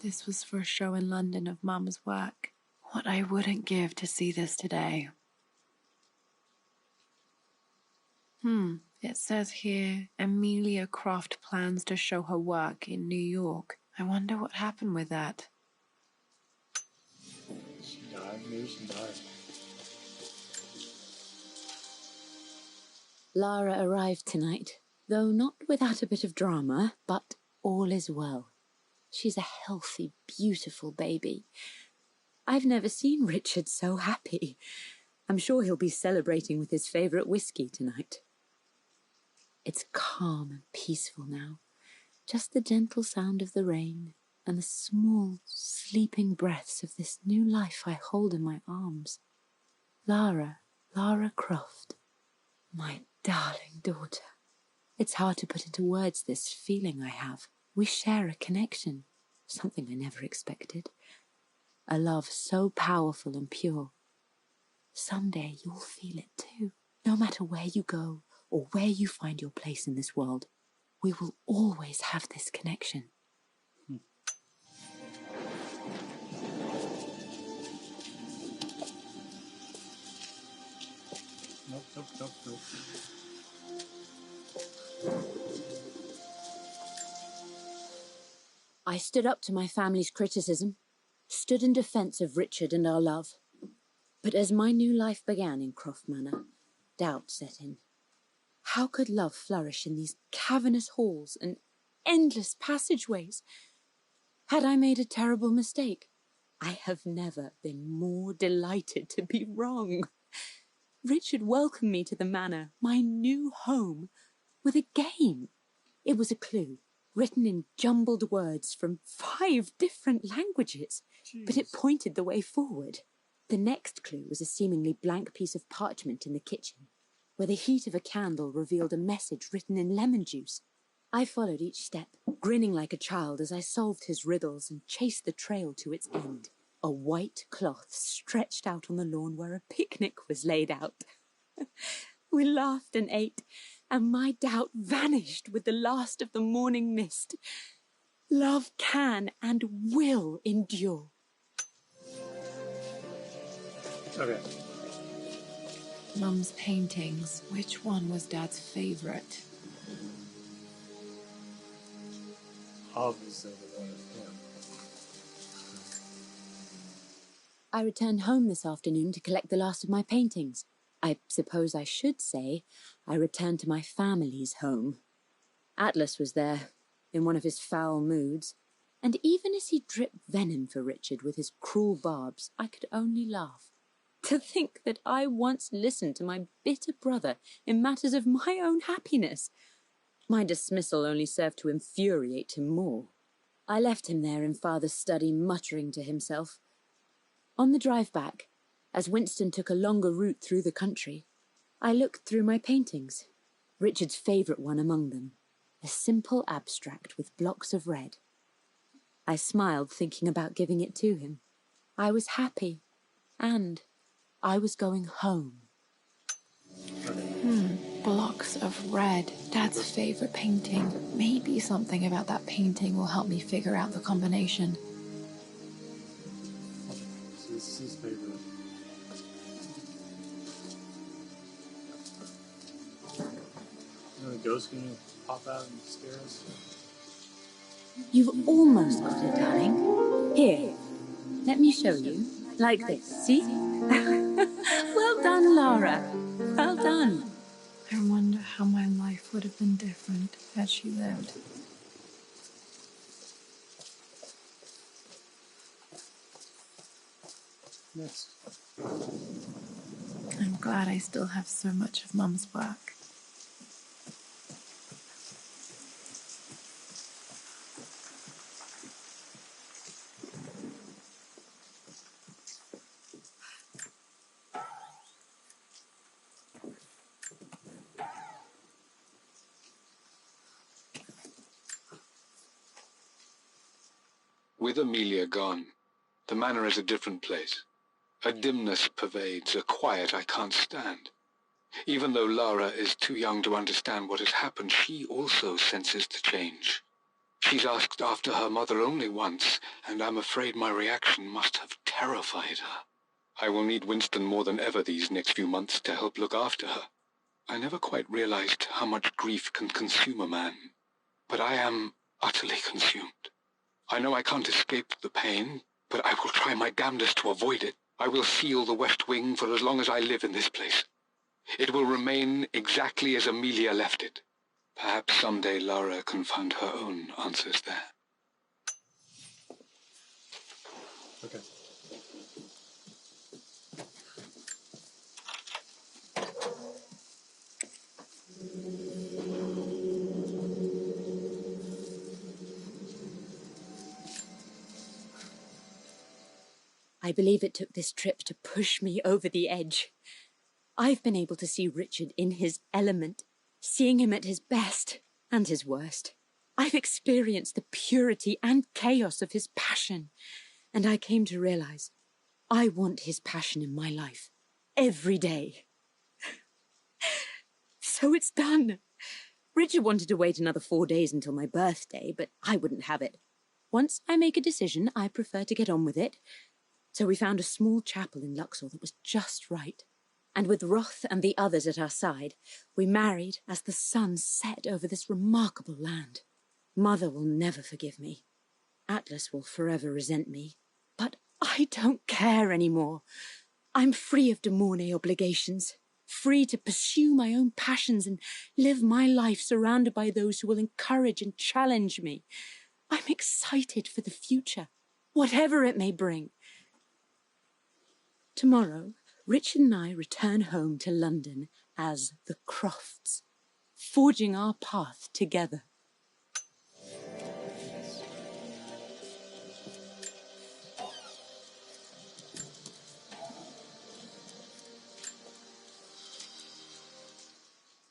This was for a show in London of Mum's work. What I wouldn't give to see this today. It says here, Amelia Croft plans to show her work in New York. I wonder what happened with that. She died. Maybe she died. Lara arrived tonight, though not without a bit of drama, but all is well. She's a healthy, beautiful baby. I've never seen Richard so happy. I'm sure he'll be celebrating with his favourite whiskey tonight. It's calm and peaceful now, just the gentle sound of the rain and the small, sleeping breaths of this new life I hold in my arms. Lara Croft, my darling daughter. It's hard to put into words this feeling I have. We share a connection, something I never expected. A love so powerful and pure. Someday you'll feel it too. No matter where you go or where you find your place in this world, we will always have this connection. Nope. I stood up to my family's criticism, stood in defence of Richard and our love. But as my new life began in Croft Manor, doubt set in. How could love flourish in these cavernous halls and endless passageways? Had I made a terrible mistake? I have never been more delighted to be wrong. Richard welcomed me to the manor, my new home, with a game. It was a clue, written in jumbled words from 5 different languages, but it pointed the way forward. The next clue was a seemingly blank piece of parchment in the kitchen, where the heat of a candle revealed a message written in lemon juice. I followed each step, grinning like a child as I solved his riddles and chased the trail to its end. A white cloth stretched out on the lawn where a picnic was laid out. We laughed and ate, and my doubt vanished with the last of the morning mist. Love can and will endure. Okay. Mum's paintings. Which one was Dad's favorite? Obviously the one, yeah. I returned home this afternoon to collect the last of my paintings. I suppose I should say I returned to my family's home. Atlas was there, in one of his foul moods, and even as he dripped venom for Richard with his cruel barbs, I could only laugh. To think that I once listened to my bitter brother in matters of my own happiness. My dismissal only served to infuriate him more. I left him there in Father's study, muttering to himself. On the drive back, as Winston took a longer route through the country, I looked through my paintings, Richard's favourite one among them, a simple abstract with blocks of red. I smiled, thinking about giving it to him. I was happy, and I was going home. Blocks of red. Dad's favorite painting. Maybe something about that painting will help me figure out the combination. This is his favorite. You know, the ghost can pop out and scare us. You've almost got it, darling. Here, let me show you. Like this, see? Well done, Lara. Well done. I wonder how my life would have been different had she lived. Next. I'm glad I still have so much of Mum's work. With Amelia gone, the manor is a different place. A dimness pervades, a quiet I can't stand. Even though Lara is too young to understand what has happened, she also senses the change. She's asked after her mother only once, and I'm afraid my reaction must have terrified her. I will need Winston more than ever these next few months to help look after her. I never quite realized how much grief can consume a man, but I am utterly consumed. I know I can't escape the pain, but I will try my damnedest to avoid it. I will seal the West Wing for as long as I live in this place. It will remain exactly as Amelia left it. Perhaps someday Lara can find her own answers there. Okay. I believe it took this trip to push me over the edge. I've been able to see Richard in his element, seeing him at his best and his worst. I've experienced the purity and chaos of his passion, and I came to realize I want his passion in my life every day. So it's done. Richard wanted to wait another 4 days until my birthday, but I wouldn't have it. Once I make a decision, I prefer to get on with it. So we found a small chapel in Luxor that was just right. And with Roth and the others at our side, we married as the sun set over this remarkable land. Mother will never forgive me. Atlas will forever resent me. But I don't care anymore. I'm free of De Mornay obligations, free to pursue my own passions and live my life surrounded by those who will encourage and challenge me. I'm excited for the future, whatever it may bring. Tomorrow, Richard and I return home to London as the Crofts, forging our path together.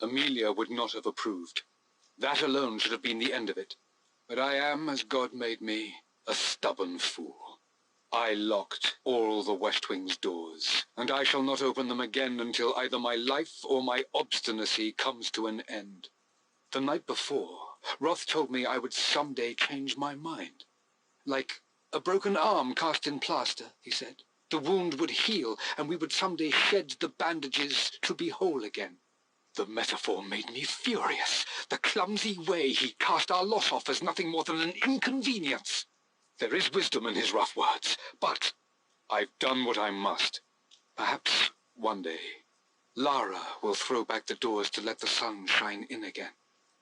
Amelia would not have approved. That alone should have been the end of it. But I am, as God made me, a stubborn fool. I locked all the West Wing's doors, and I shall not open them again until either my life or my obstinacy comes to an end. The night before, Roth told me I would someday change my mind. Like a broken arm cast in plaster, he said. The wound would heal, and we would someday shed the bandages to be whole again. The metaphor made me furious. The clumsy way he cast our loss off as nothing more than an inconvenience. There is wisdom in his rough words, but I've done what I must. Perhaps one day, Lara will throw back the doors to let the sun shine in again.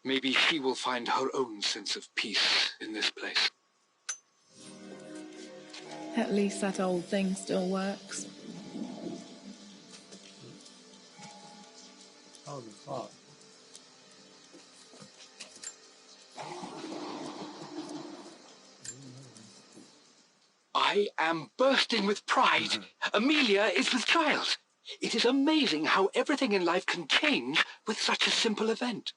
Maybe she will find her own sense of peace in this place. At least that old thing still works. Oh, the fuck. I am bursting with pride. Amelia is with child. It is amazing how everything in life can change with such a simple event.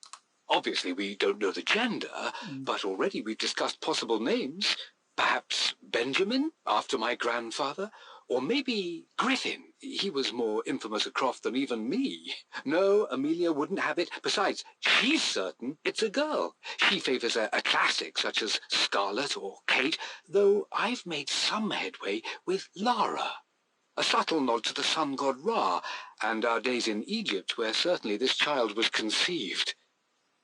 Obviously, we don't know the gender, but already we've discussed possible names. Perhaps Benjamin, after my grandfather, or maybe Griffin. He was more infamous a Croft than even me. No, Amelia wouldn't have it. Besides, she's certain it's a girl. She favours a classic such as Scarlet or Kate, though I've made some headway with Lara. A subtle nod to the sun god Ra, and our days in Egypt, where certainly this child was conceived.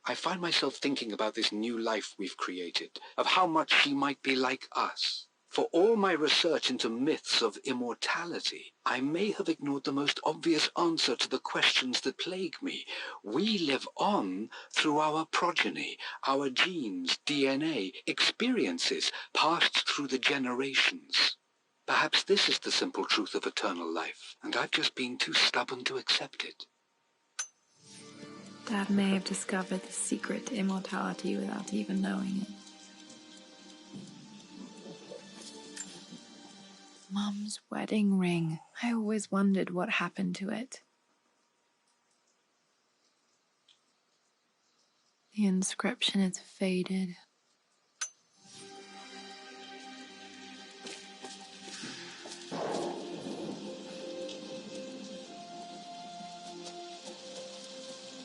I find myself thinking about this new life we've created, of how much she might be like us. For all my research into myths of immortality, I may have ignored the most obvious answer to the questions that plague me. We live on through our progeny, our genes, DNA, experiences passed through the generations. Perhaps this is the simple truth of eternal life, and I've just been too stubborn to accept it. Dad may have discovered the secret to immortality without even knowing it. Mum's wedding ring. I always wondered what happened to it. The inscription is faded.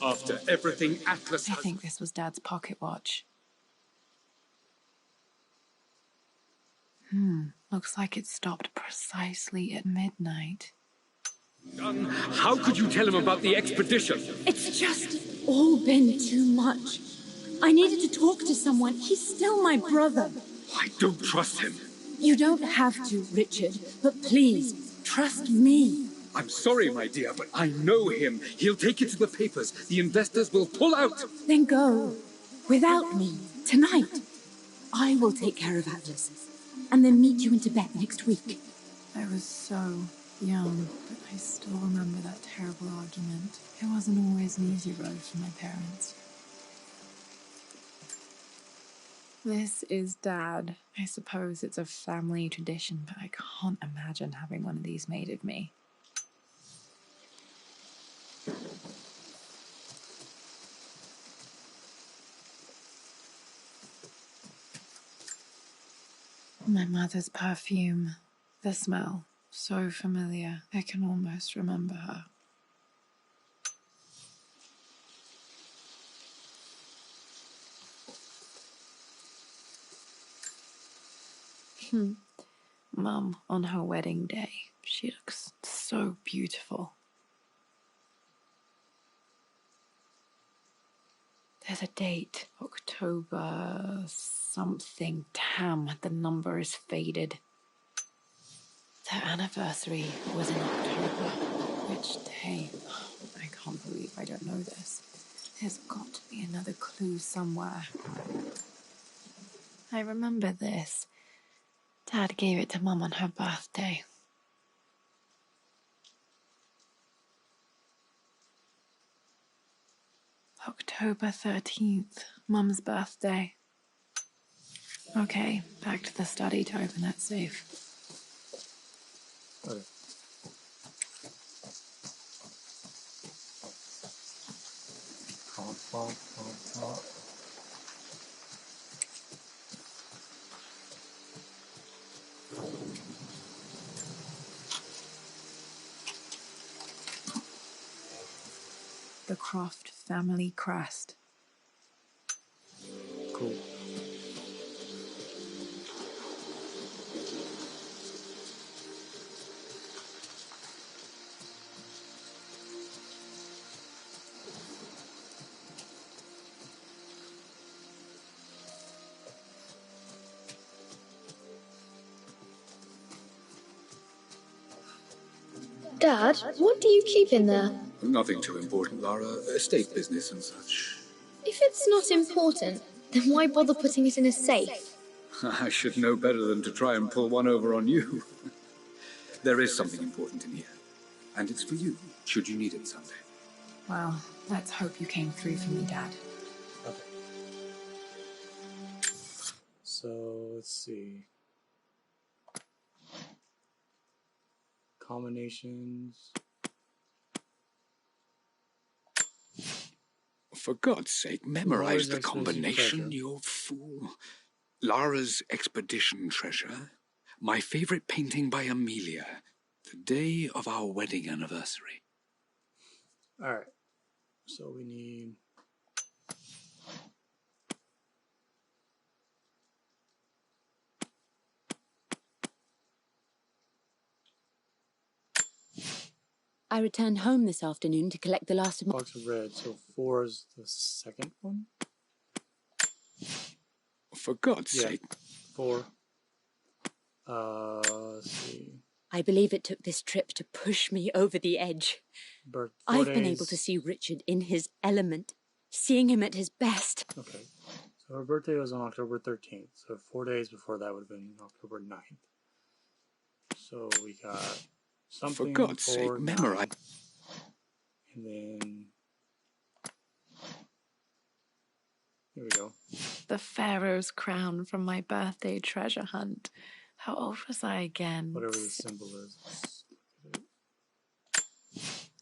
After everything Atlas I has... think this was Dad's pocket watch. Looks like it stopped precisely at midnight. How could you tell him about the expedition? It's just all been too much. I needed to talk to someone. He's still my brother. I don't trust him. You don't have to, Richard, but please, trust me. I'm sorry, my dear, but I know him. He'll take it to the papers. The investors will pull out. Then go. Without me. Tonight. I will take care of Atlas. And then meet you in Tibet next week. I was so young, but I still remember that terrible argument. It wasn't always an easy road for my parents. This is Dad. I suppose it's a family tradition, but I can't imagine having one of these made of me. My mother's perfume. The smell. So familiar. I can almost remember her. Mum, on her wedding day, she looks so beautiful. There's a date, October something. Damn, the number is faded. Their anniversary was in October. Which day? I can't believe I don't know this. There's got to be another clue somewhere. I remember this. Dad gave it to Mum on her birthday. October 13th, Mum's birthday. Okay, back to the study to open that safe. Okay. Pop. The Croft family crest. Cool. Dad, what do you keep in there? Nothing too important, Lara. Estate business and such. If it's not important, then why bother putting it in a safe? I should know better than to try and pull one over on you. There is something important in here. And it's for you, should you need it someday. Well, let's hope you came through for me, Dad. Okay. So let's see. Combinations. For God's sake, memorize Lara's the Expedition combination, Treasure. you fool. Lara's Expedition Treasure. My favorite painting by Amelia. The day of our wedding anniversary. Alright. So we need... I returned home this afternoon to collect the last of my... box of red. So 4 is the second one? For God's sake. 4. Let's see. I believe it took this trip to push me over the edge. I've been able to see Richard in his element, seeing him at his best. Okay. So her birthday was on October 13th. So 4 days before that would have been October 9th. So we got something For God's sake, 9, memorize. and then... Here we go. The Pharaoh's crown from my birthday treasure hunt. How old was I again? Whatever the symbol is.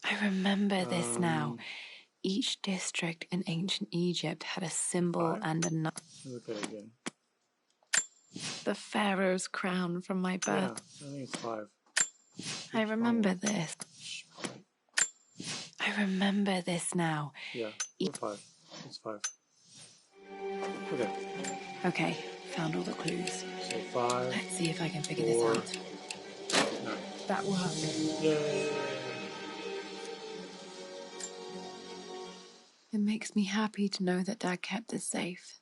I remember this now. Each district in ancient Egypt had a symbol 5. and a number. Look at it again. The Pharaoh's crown from my Yeah, birth. I think it's 5. I remember this. I remember this now. Yeah, or 5. It's 5. Okay, Okay, found all the clues. so 5. Let's see if I can figure this 4, out. 9. That worked. Yay! It makes me happy to know that Dad kept it safe.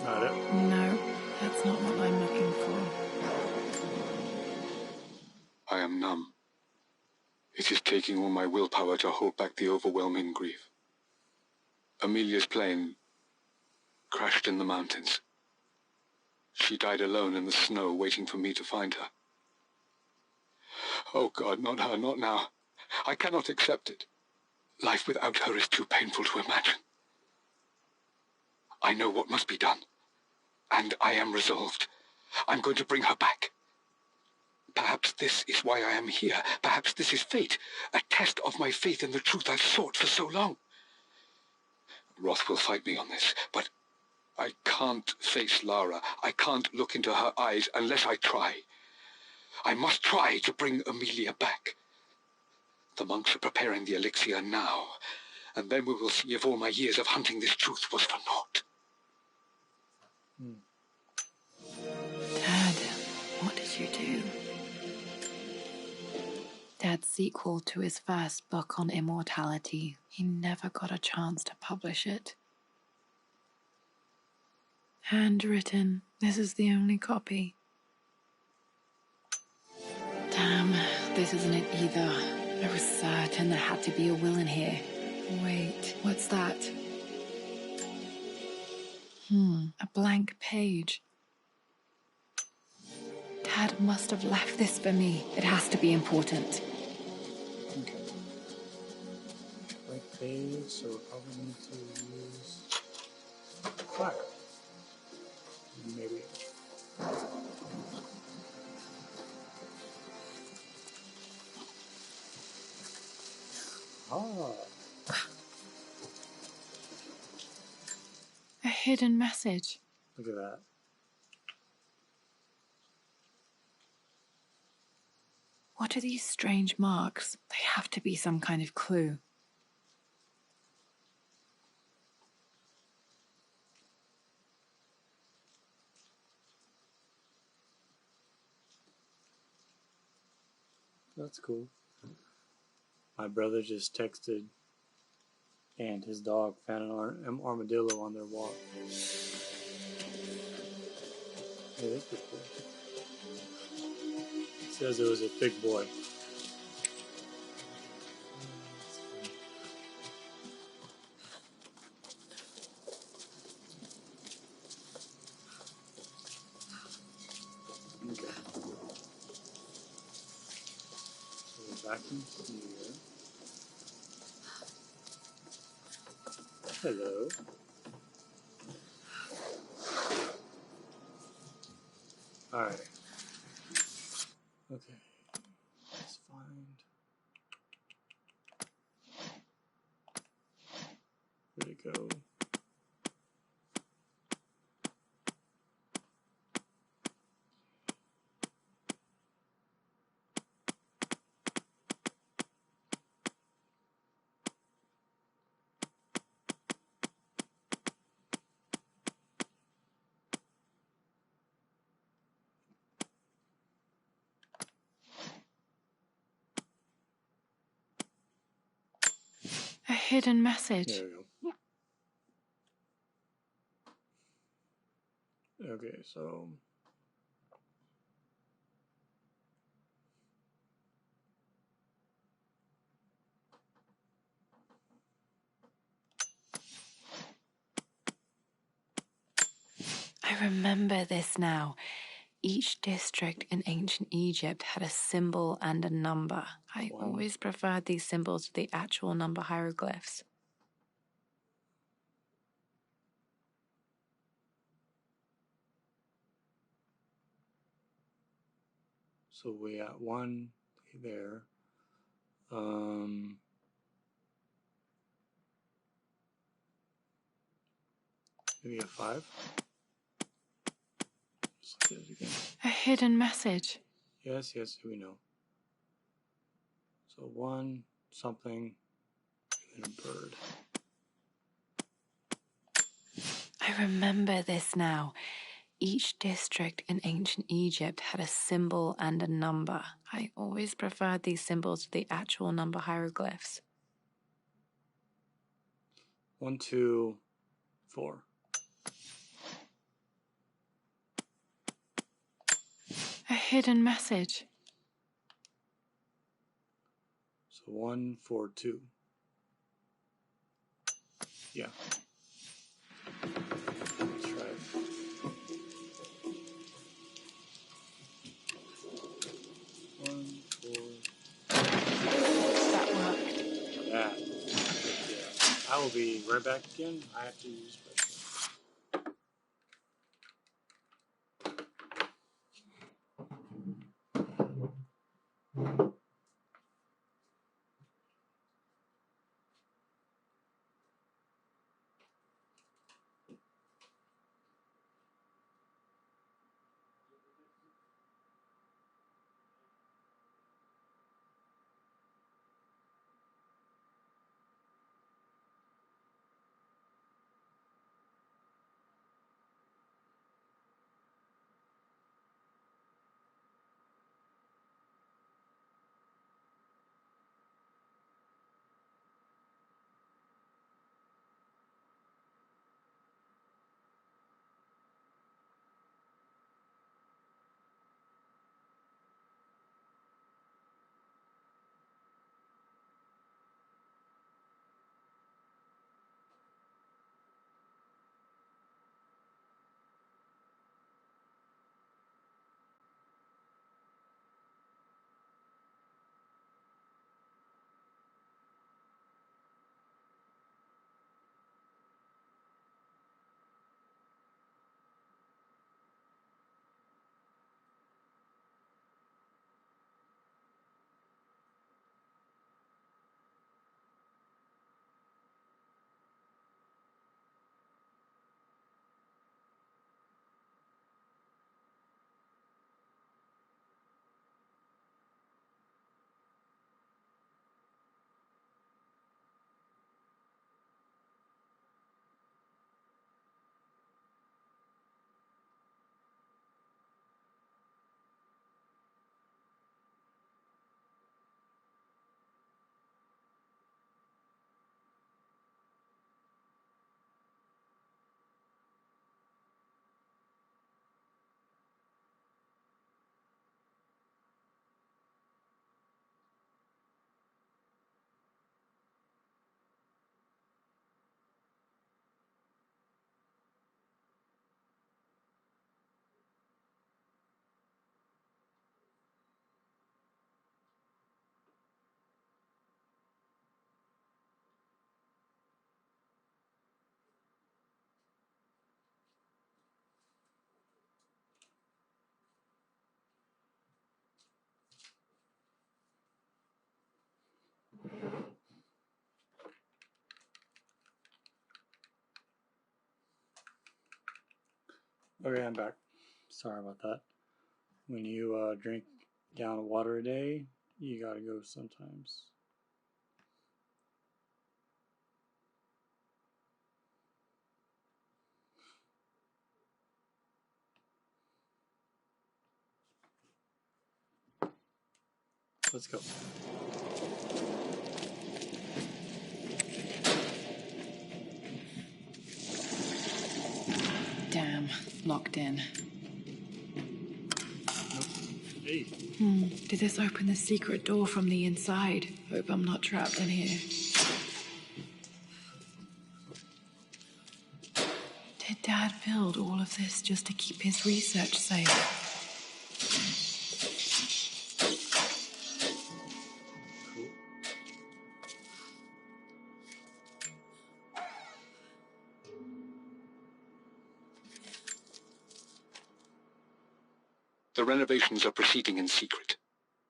Not it. No, that's not what I'm looking for. I am numb. It is taking all my willpower to hold back the overwhelming grief. Amelia's plane crashed in the mountains. She died alone in the snow, waiting for me to find her. Oh God, not her, not now. I cannot accept it. Life without her is too painful to imagine. I know what must be done. And I am resolved. I'm going to bring her back. Perhaps this is why I am here. Perhaps this is fate. A test of my faith in the truth I've sought for so long. Roth will fight me on this, but I can't face Lara. I can't look into her eyes unless I try. I must try to bring Amelia back. The monks are preparing the elixir now, and then we will see if all my years of hunting this truth was for naught. Dad, what did you do? Dad's sequel to his first book on immortality. He never got a chance to publish it. Handwritten. This is the only copy. Damn, this isn't it either. I was certain there had to be a will in here. Wait, what's that? A blank page. Dad must have left this for me. It has to be important. Okay. Blank page, so we're probably need to use fire. Maybe. Ah. A hidden message. Look at that. What are these strange marks? They have to be some kind of clue. That's cool. My brother just texted, and his dog found an armadillo on their walk. Yeah, that's pretty cool. It says it was a big boy. Okay. So we're back in here. Hello. Alright. Okay. Let's find. Where'd it go? A hidden message. There we go. Okay, so I remember this now. Each district in ancient Egypt had a symbol and a number. I always preferred these symbols to the actual number hieroglyphs. so we got one there. Maybe a 5. Let's look at it again. A hidden message. Yes, we know. So 1 something and then a bird. I remember this now. Each district in ancient Egypt had a symbol and a number. I always preferred these symbols to the actual number hieroglyphs. 1, 2, 4. A hidden message. So 1, 4, 2. Yeah. Let's try it. That worked. That. Yeah. I will be right back again. I have to use my Okay, I'm back. Sorry about that. When you drink a gallon of water a day, you gotta go sometimes. Let's go. Damn, locked in. Hey. Did this open the secret door from the inside? Hope I'm not trapped in here. Did Dad build all of this just to keep his research safe? Cool. The renovations are proceeding in secret.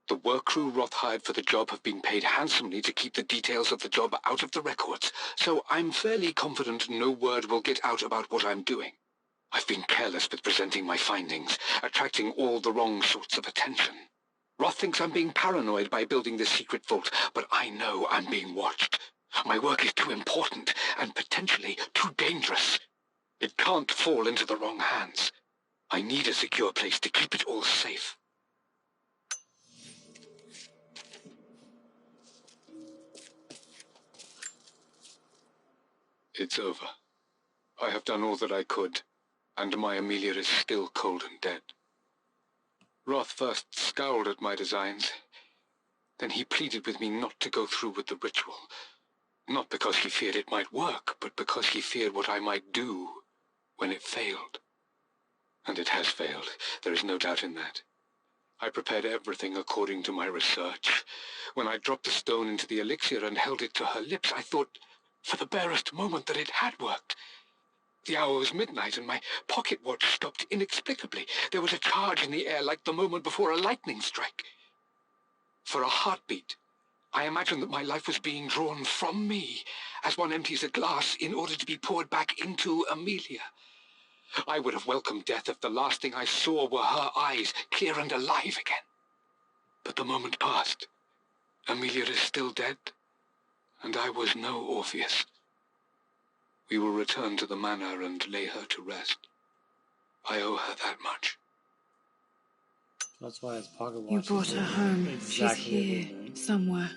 The work crew Roth hired for the job have been paid handsomely to keep the details of the job out of the records, so I'm fairly confident no word will get out about what I'm doing. I've been careless with presenting my findings, attracting all the wrong sorts of attention. Roth thinks I'm being paranoid by building this secret vault, but I know I'm being watched. My work is too important and potentially too dangerous. It can't fall into the wrong hands. I need a secure place to keep it all safe. It's over. I have done all that I could, and my Amelia is still cold and dead. Roth first scowled at my designs. Then he pleaded with me not to go through with the ritual. Not because he feared it might work, but because he feared what I might do when it failed. And it has failed. There is no doubt in that. I prepared everything according to my research. When I dropped the stone into the elixir and held it to her lips, I thought for the barest moment that it had worked. The hour was midnight, and my pocket watch stopped inexplicably. There was a charge in the air like the moment before a lightning strike. For a heartbeat, I imagined that my life was being drawn from me, as one empties a glass in order to be poured back into Amelia. I would have welcomed death if the last thing I saw were her eyes, clear and alive again. But the moment passed. Amelia is still dead, and I was no Orpheus. We will return to the manor and lay her to rest. I owe her that much. That's why his pocket watch. You brought her home. Exactly. She's here, somewhere.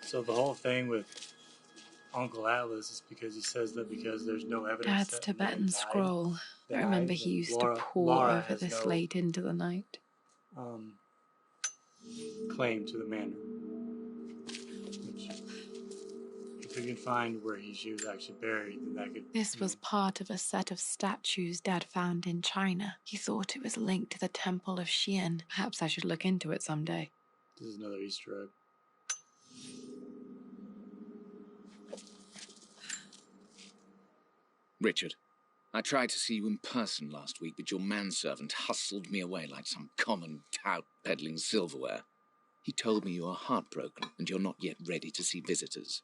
So the whole thing with Uncle Atlas is because he says that because there's no evidence. Dad's that Tibetan Mary died, scroll. I remember he used to pore over this late into the night. Claim to the manor. Which, if we can find where she was actually buried, then that could... This was part of a set of statues Dad found in China. He thought it was linked to the Temple of Xian. Perhaps I should look into it someday. This is another Easter egg. Richard, I tried to see you in person last week, but your manservant hustled me away like some common tout peddling silverware. He told me you are heartbroken and you're not yet ready to see visitors.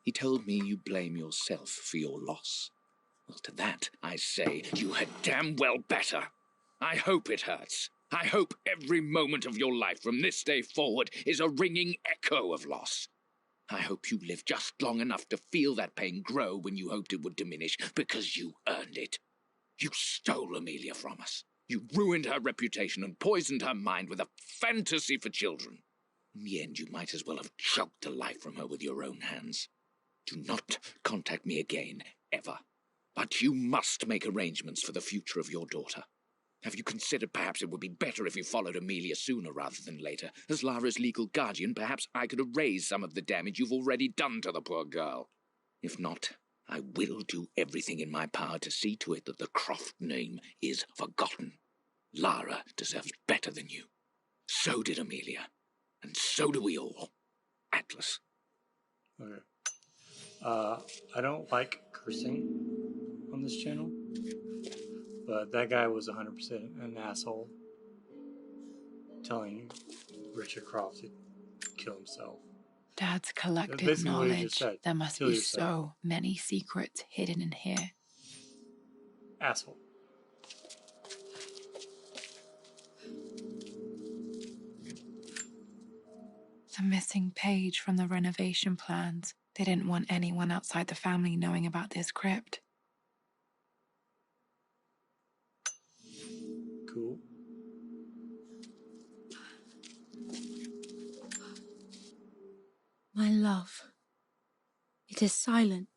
He told me you blame yourself for your loss. Well, to that I say you had damn well better. I hope it hurts. I hope every moment of your life from this day forward is a ringing echo of loss. I hope you live just long enough to feel that pain grow when you hoped it would diminish, because you earned it. You stole Amelia from us. You ruined her reputation and poisoned her mind with a fantasy for children. In the end, you might as well have choked the life from her with your own hands. Do not contact me again, ever. But you must make arrangements for the future of your daughter. Have you considered perhaps it would be better if you followed Amelia sooner rather than later? As Lara's legal guardian, perhaps I could erase some of the damage you've already done to the poor girl. If not, I will do everything in my power to see to it that the Croft name is forgotten. Lara deserves better than you. So did Amelia. And so do we all. Atlas. Okay. I don't like cursing on this channel, but that guy was 100% an asshole, telling Richard Croft to kill himself. Dad's collected basically what he knowledge. just said. There must Kill be yourself. so many secrets hidden in here. Asshole. The missing page from the renovation plans. They didn't want anyone outside the family knowing about this crypt. Cool. My love, it is silent,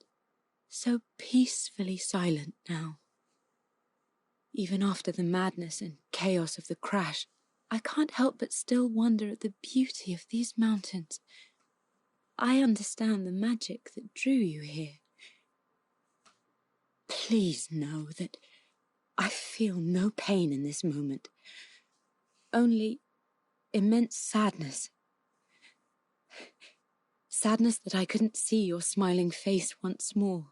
so peacefully silent now. Even after the madness and chaos of the crash, I can't help but still wonder at the beauty of these mountains. I understand the magic that drew you here. Please know that I feel no pain in this moment, only immense sadness. Sadness that I couldn't see your smiling face once more.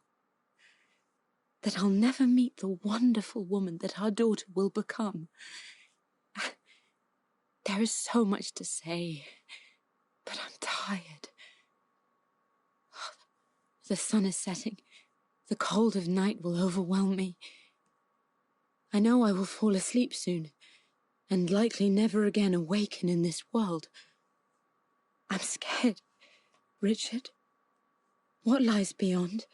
That I'll never meet the wonderful woman that our daughter will become. There is so much to say, but I'm tired. The sun is setting. The cold of night will overwhelm me. I know I will fall asleep soon, and likely never again awaken in this world. I'm scared. Richard, what lies beyond?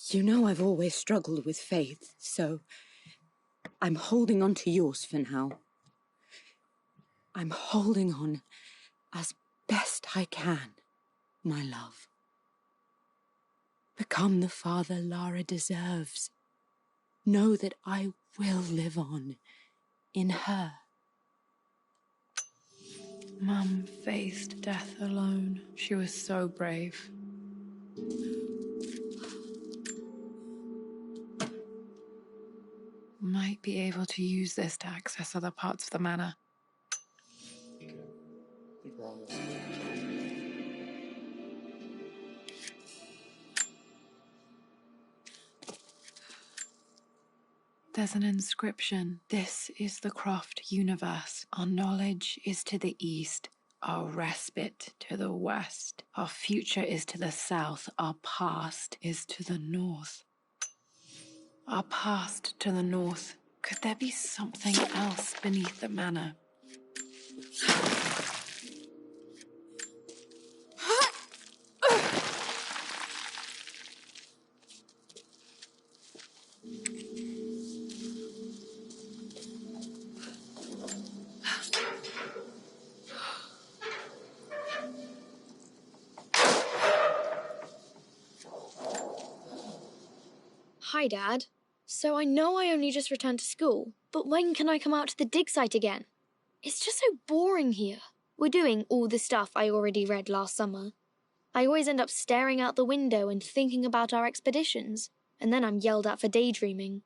You know I've always struggled with faith, so I'm holding on to yours for now. I'm holding on as best I can, my love. Become the father Lara deserves. Know that I will live on in her. Mum faced death alone. She was so brave. Might be able to use this to access other parts of the manor. Okay. I think we're almost there. There's an inscription. This is the Croft universe. Our knowledge is to the east. Our respite to the west. Our future is to the south. Our past is to the north. Our past to the north. Could there be something else beneath the manor? Hi, Dad. So I know I only just returned to school, but when can I come out to the dig site again? It's just so boring here. We're doing all the stuff I already read last summer. I always end up staring out the window and thinking about our expeditions, and then I'm yelled at for daydreaming.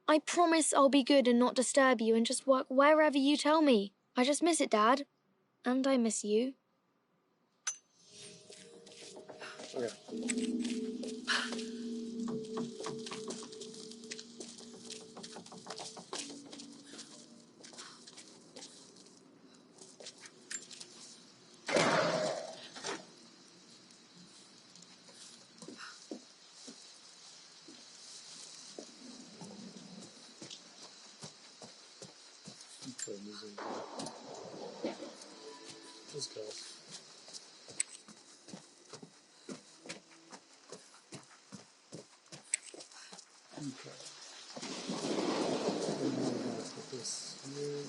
I promise I'll be good and not disturb you and just work wherever you tell me. I just miss it, Dad. And I miss you. Okay. Okay, let's go. Okay. Then we're gonna put this here.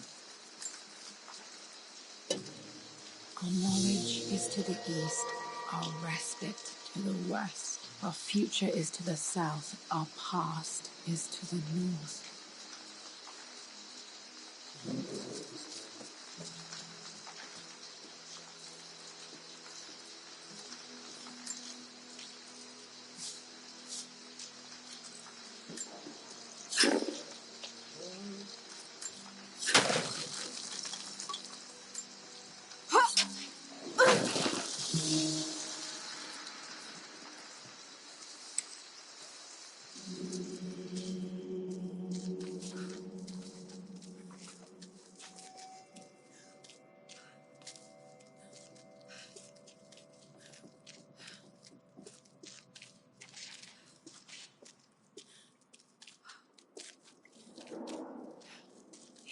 Our knowledge is to the east. Our respite to the west. Our future is to the south. Our past is to the north.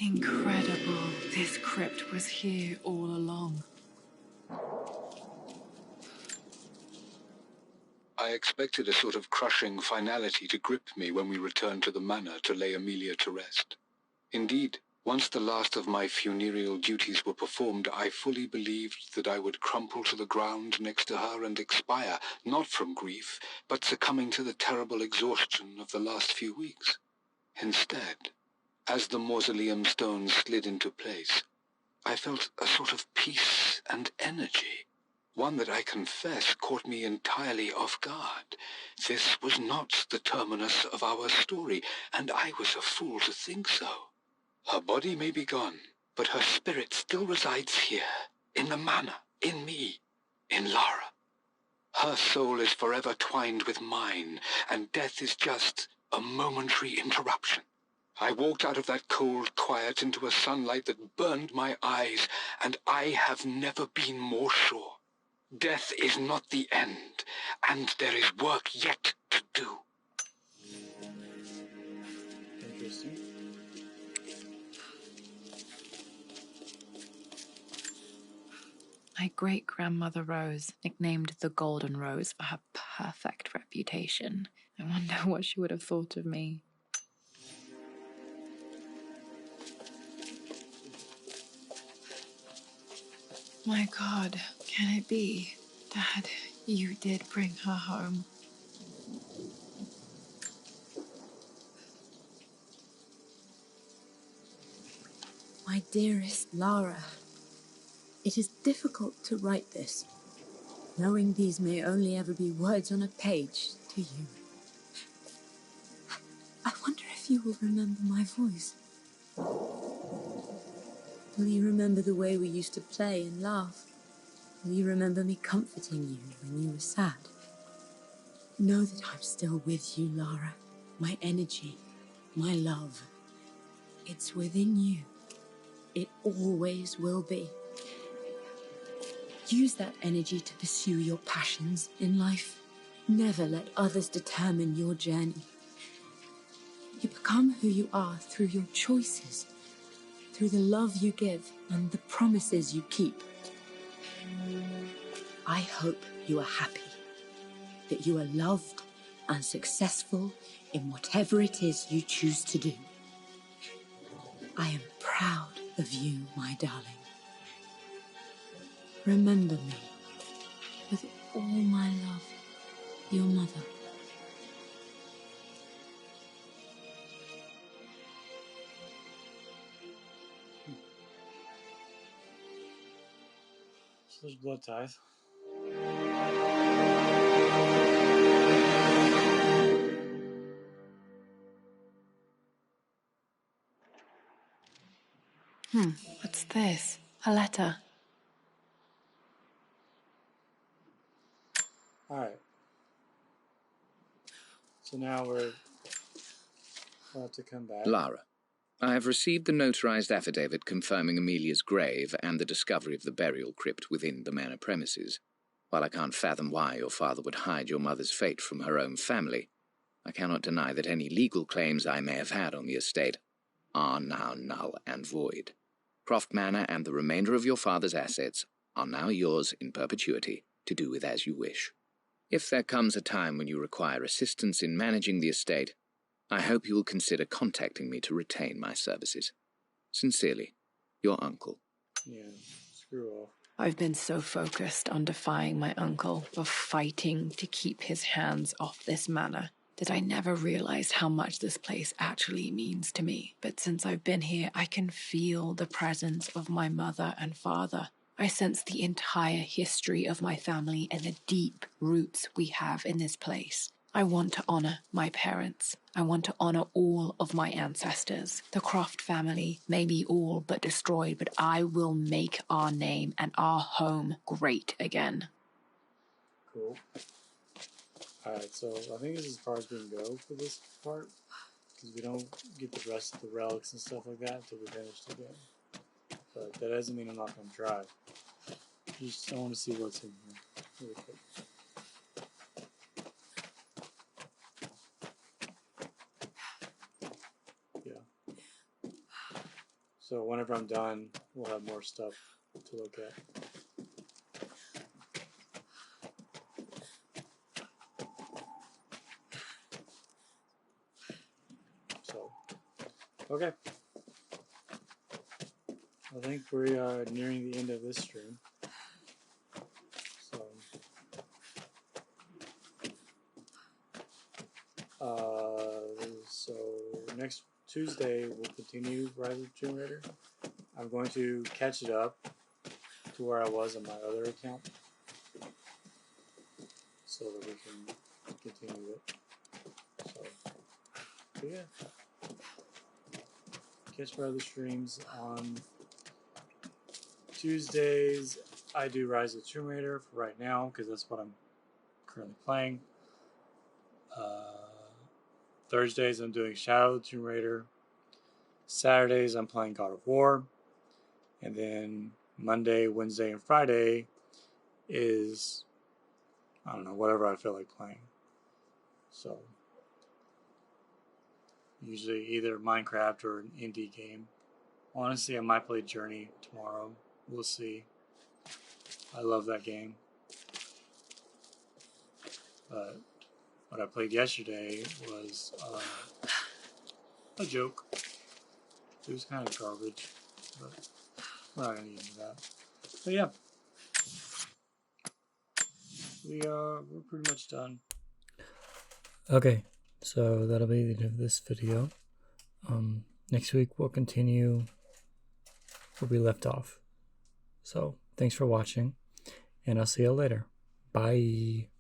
Incredible. This crypt was here all along. I expected a sort of crushing finality to grip me when we returned to the manor to lay Amelia to rest. Indeed, once the last of my funereal duties were performed, I fully believed that I would crumple to the ground next to her and expire, not from grief, but succumbing to the terrible exhaustion of the last few weeks. Instead, as the mausoleum stones slid into place, I felt a sort of peace and energy, one that I confess caught me entirely off guard. This was not the terminus of our story, and I was a fool to think so. Her body may be gone, but her spirit still resides here, in the manor, in me, in Lara. Her soul is forever twined with mine, and death is just a momentary interruption. I walked out of that cold quiet into a sunlight that burned my eyes, and I have never been more sure. Death is not the end, and there is work yet to do. Interesting. My great-grandmother Rose, nicknamed the Golden Rose for her perfect reputation. I wonder what she would have thought of me. My God, can it be? Dad, you did bring her home. My dearest Lara, it is difficult to write this, knowing these may only ever be words on a page to you. I wonder if you will remember my voice. Will you remember the way we used to play and laugh? Will you remember me comforting you when you were sad? Know that I'm still with you, Lara. My energy, my love. It's within you. It always will be. Use that energy to pursue your passions in life. Never let others determine your journey. You become who you are through your choices, through the love you give and the promises you keep. I hope you are happy, that you are loved and successful in whatever it is you choose to do. I am proud of you, my darling. Remember me with all my love, your mother. So there's blood ties. What's this? A letter. Alright. So now we're about to come back. Lara, I have received the notarized affidavit confirming Amelia's grave and the discovery of the burial crypt within the manor premises. While I can't fathom why your father would hide your mother's fate from her own family, I cannot deny that any legal claims I may have had on the estate are now null and void. Croft Manor and the remainder of your father's assets are now yours in perpetuity to do with as you wish. If there comes a time when you require assistance in managing the estate, I hope you will consider contacting me to retain my services. Sincerely, your uncle. Yeah, screw off. I've been so focused on defying my uncle, of fighting to keep his hands off this manor, that I never realized how much this place actually means to me. But since I've been here, I can feel the presence of my mother and father. I sense the entire history of my family and the deep roots we have in this place. I want to honor my parents. I want to honor all of my ancestors. The Croft family may be all but destroyed, but I will make our name and our home great again. Cool. Alright, so I think this is as far as we can go for this part, because we don't get the rest of the relics and stuff like that until we finish the game. But that doesn't mean I'm not going to try. I want to see what's in here really quick. Yeah. So whenever I'm done, we'll have more stuff to look at. So, okay. I think we are nearing the end of this stream. So next Tuesday we'll continue Rise of the Tomb Raider. I'm going to catch it up to where I was on my other account, so that we can continue it. So yeah, catch my other streams on Tuesdays. I do Rise of the Tomb Raider for right now because that's what I'm currently playing. Thursdays I'm doing Shadow of the Tomb Raider. Saturdays I'm playing God of War. And then Monday, Wednesday, and Friday is, I don't know, whatever I feel like playing. So usually either Minecraft or an indie game. Honestly, I might play Journey tomorrow. We'll see. I love that game. But what I played yesterday was a joke. It was kind of garbage, but we're not going to get into that. But yeah, we're pretty much done. Okay, so that'll be the end of this video. Next week we'll continue where we left off. So thanks for watching, and I'll see you later. Bye.